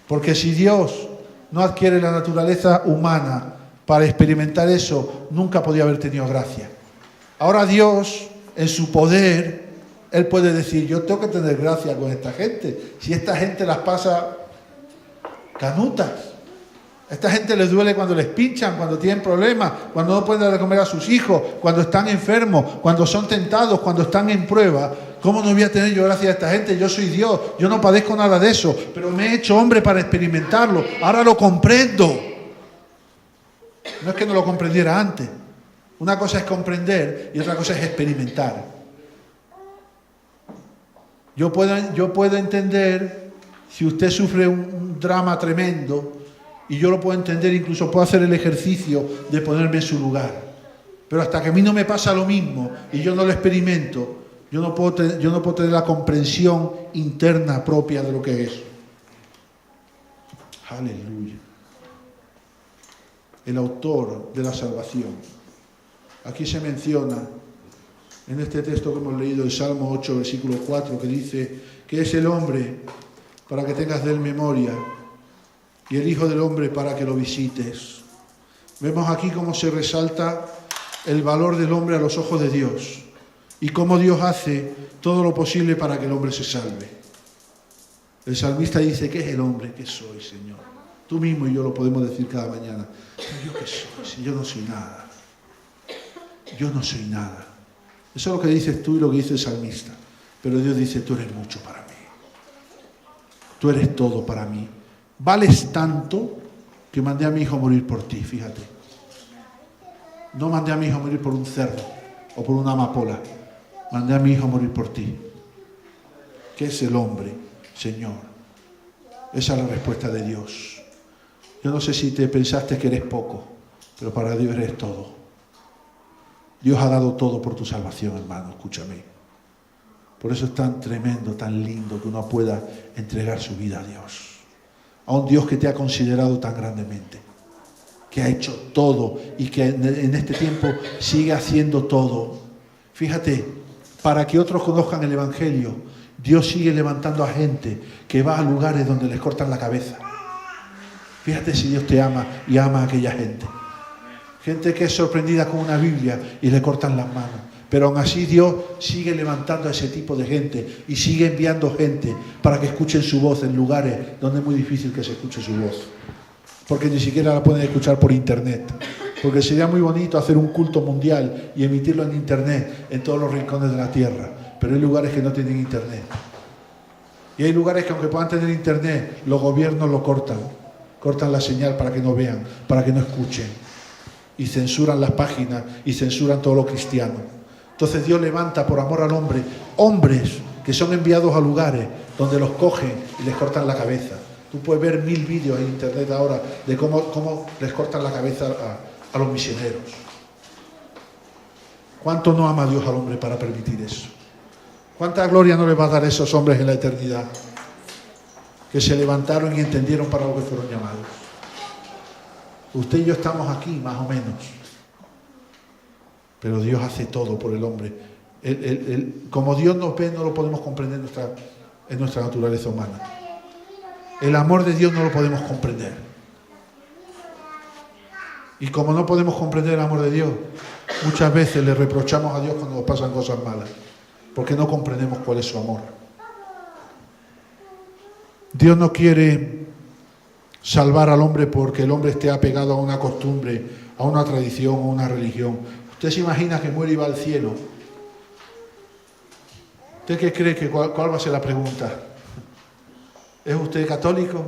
Porque si Dios no adquiere la naturaleza humana para experimentar eso, nunca podía haber tenido gracia. Ahora Dios, en su poder, Él puede decir, yo tengo que tener gracia con esta gente. Si esta gente las pasa canutas. A esta gente les duele cuando les pinchan, cuando tienen problemas, cuando no pueden dar de comer a sus hijos, cuando están enfermos, cuando son tentados, cuando están en prueba. ¿Cómo no voy a tener yo gracia a esta gente? Yo soy Dios, yo no padezco nada de eso, pero me he hecho hombre para experimentarlo. Ahora lo comprendo. No es que no lo comprendiera antes. Una cosa es comprender y otra cosa es experimentar. Yo puedo entender si usted sufre un drama tremendo, y yo lo puedo entender, incluso puedo hacer el ejercicio de ponerme en su lugar. Pero hasta que a mí no me pasa lo mismo y yo no lo experimento, yo no puedo tener la comprensión interna propia de lo que es. Aleluya. El autor de la salvación. Aquí se menciona en este texto que hemos leído, el Salmo 8, versículo 4, que dice que es el hombre para que tengas de él memoria y el Hijo del Hombre para que lo visites. Vemos aquí cómo se resalta el valor del hombre a los ojos de Dios y cómo Dios hace todo lo posible para que el hombre se salve. El salmista dice, ¿qué es el hombre? ¿Qué soy, Señor? Tú mismo y yo lo podemos decir cada mañana. ¿Yo qué soy? Si yo no soy nada. Yo no soy nada. Eso es lo que dices tú y lo que dice el salmista. Pero Dios dice, tú eres mucho para mí. Tú eres todo para mí. Vales tanto que mandé a mi hijo a morir por ti, fíjate. No mandé a mi hijo a morir por un cerdo o por una amapola. Mandé a mi hijo a morir por ti. ¿Qué es el hombre, Señor? Esa es la respuesta de Dios. Yo no sé si te pensaste que eres poco, pero para Dios eres todo. Dios ha dado todo por tu salvación, hermano, escúchame. Por eso es tan tremendo, tan lindo que uno pueda entregar su vida a Dios. A un Dios que te ha considerado tan grandemente, que ha hecho todo y que en este tiempo sigue haciendo todo. Fíjate, para que otros conozcan el Evangelio, Dios sigue levantando a gente que va a lugares donde les cortan la cabeza. Fíjate si Dios te ama y ama a aquella gente. Gente que es sorprendida con una Biblia y le cortan las manos. Pero aún así Dios sigue levantando a ese tipo de gente y sigue enviando gente para que escuchen su voz en lugares donde es muy difícil que se escuche su voz. Porque ni siquiera la pueden escuchar por internet. Porque sería muy bonito hacer un culto mundial y emitirlo en internet en todos los rincones de la tierra. Pero hay lugares que no tienen internet. Y hay lugares que aunque puedan tener internet, los gobiernos lo cortan. Cortan la señal para que no vean, para que no escuchen. Y censuran las páginas y censuran todo lo cristiano. Entonces Dios levanta por amor al hombre hombres que son enviados a lugares donde los cogen y les cortan la cabeza. Tú puedes ver 1000 vídeos en internet ahora de cómo les cortan la cabeza a los misioneros. ¿Cuánto no ama Dios al hombre para permitir eso? ¿Cuánta gloria no le va a dar a esos hombres en la eternidad? Que se levantaron y entendieron para lo que fueron llamados. Usted y yo estamos aquí, más o menos. Pero Dios hace todo por el hombre. Como Dios nos ve, no lo podemos comprender en nuestra naturaleza humana. El amor de Dios no lo podemos comprender. Y como no podemos comprender el amor de Dios, muchas veces le reprochamos a Dios cuando nos pasan cosas malas, porque no comprendemos cuál es su amor. Dios no quiere salvar al hombre porque el hombre esté apegado a una costumbre, a una tradición, a una religión. Usted se imagina que muere y va al cielo. ¿Usted qué cree que cuál va a ser la pregunta? ¿Es usted católico?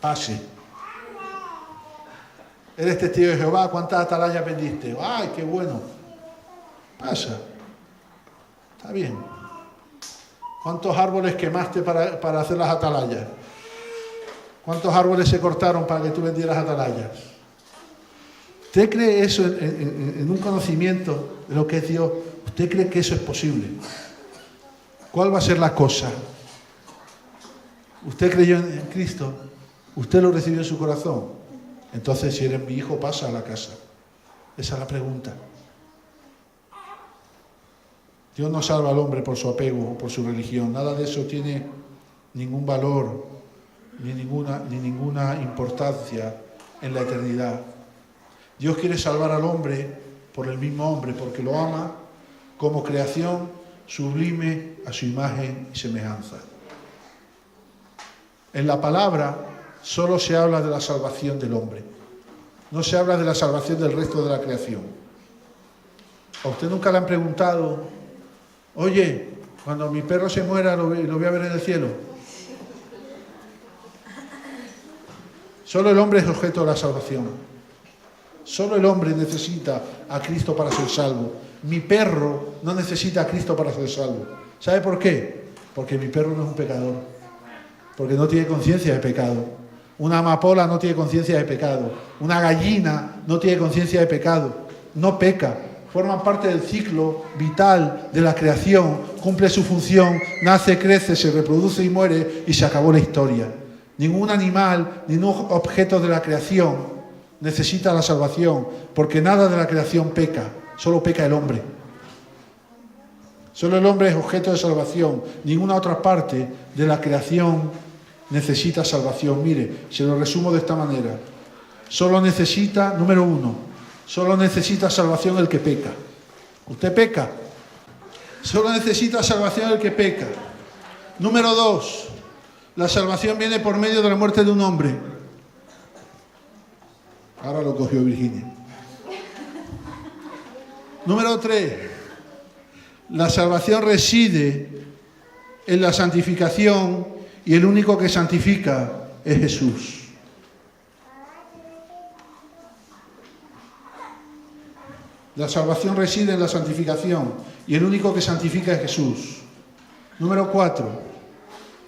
Pase. ¿Eres testigo de Jehová? ¿Cuántas atalayas vendiste? ¡Ay, qué bueno! Pasa. Está bien. ¿Cuántos árboles quemaste para hacer las atalayas? ¿Cuántos árboles se cortaron para que tú vendieras atalayas? ¿Usted cree eso en un conocimiento de lo que es Dios? ¿Usted cree que eso es posible? ¿Cuál va a ser la cosa? ¿Usted creyó en Cristo? ¿Usted lo recibió en su corazón? Entonces, si eres mi hijo, pasa a la casa. Esa es la pregunta. Dios no salva al hombre por su apego o por su religión. Nada de eso tiene ningún valor ni ninguna importancia en la eternidad. Dios quiere salvar al hombre por el mismo hombre, porque lo ama como creación sublime a su imagen y semejanza. En la palabra solo se habla de la salvación del hombre. No se habla de la salvación del resto de la creación. ¿A usted nunca le han preguntado, oye, Cuando mi perro se muera, lo voy a ver en el cielo. Solo el hombre es objeto de la salvación. Solo el hombre necesita a Cristo para ser salvo. Mi perro no necesita a Cristo para ser salvo. ¿Sabe por qué? Porque mi perro no es un pecador. Porque no tiene conciencia de pecado. Una amapola no tiene conciencia de pecado. Una gallina no tiene conciencia de pecado. No peca. Forman parte del ciclo vital de la creación. Cumple su función, nace, crece, se reproduce y muere y se acabó la historia. Ningún animal, ningún objeto de la creación necesita la salvación, porque nada de la creación peca, solo peca el hombre. Solo el hombre es objeto de salvación, ninguna otra parte de la creación necesita salvación. Mire, se lo resumo de esta manera. Solo necesita, número 1, solo necesita salvación el que peca. ¿Usted peca? Solo necesita salvación el que peca. Número 2, la salvación viene por medio de la muerte de un hombre. Ahora lo cogió Virginia. Número 3, la salvación reside en la santificación y el único que santifica es Jesús. La salvación reside en la santificación y el único que santifica es Jesús. Número 4,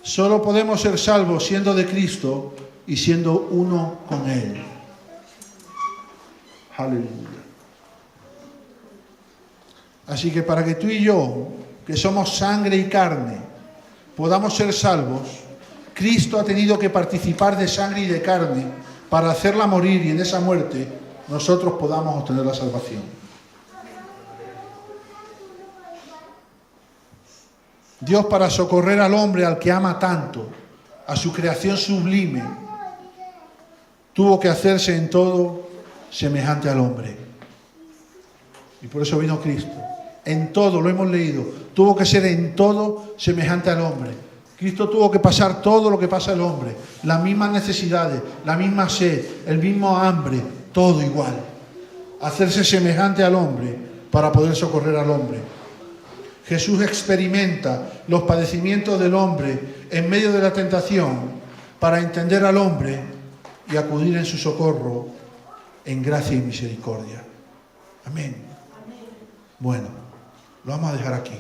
solo podemos ser salvos siendo de Cristo y siendo uno con Él. Aleluya. Así que para que tú y yo, que somos sangre y carne, podamos ser salvos, Cristo ha tenido que participar de sangre y de carne para hacerla morir y en esa muerte nosotros podamos obtener la salvación. Dios, para socorrer al hombre al que ama tanto, a su creación sublime, tuvo que hacerse en todo semejante al hombre. Y por eso vino Cristo. En todo, lo hemos leído, tuvo que ser en todo semejante al hombre. Cristo tuvo que pasar todo lo que pasa el hombre, las mismas necesidades, la misma sed, el mismo hambre, todo igual. Hacerse semejante al hombre para poder socorrer al hombre. Jesús experimenta los padecimientos del hombre en medio de la tentación para entender al hombre y acudir en su socorro en gracia y misericordia. Amén. Bueno, lo vamos a dejar aquí.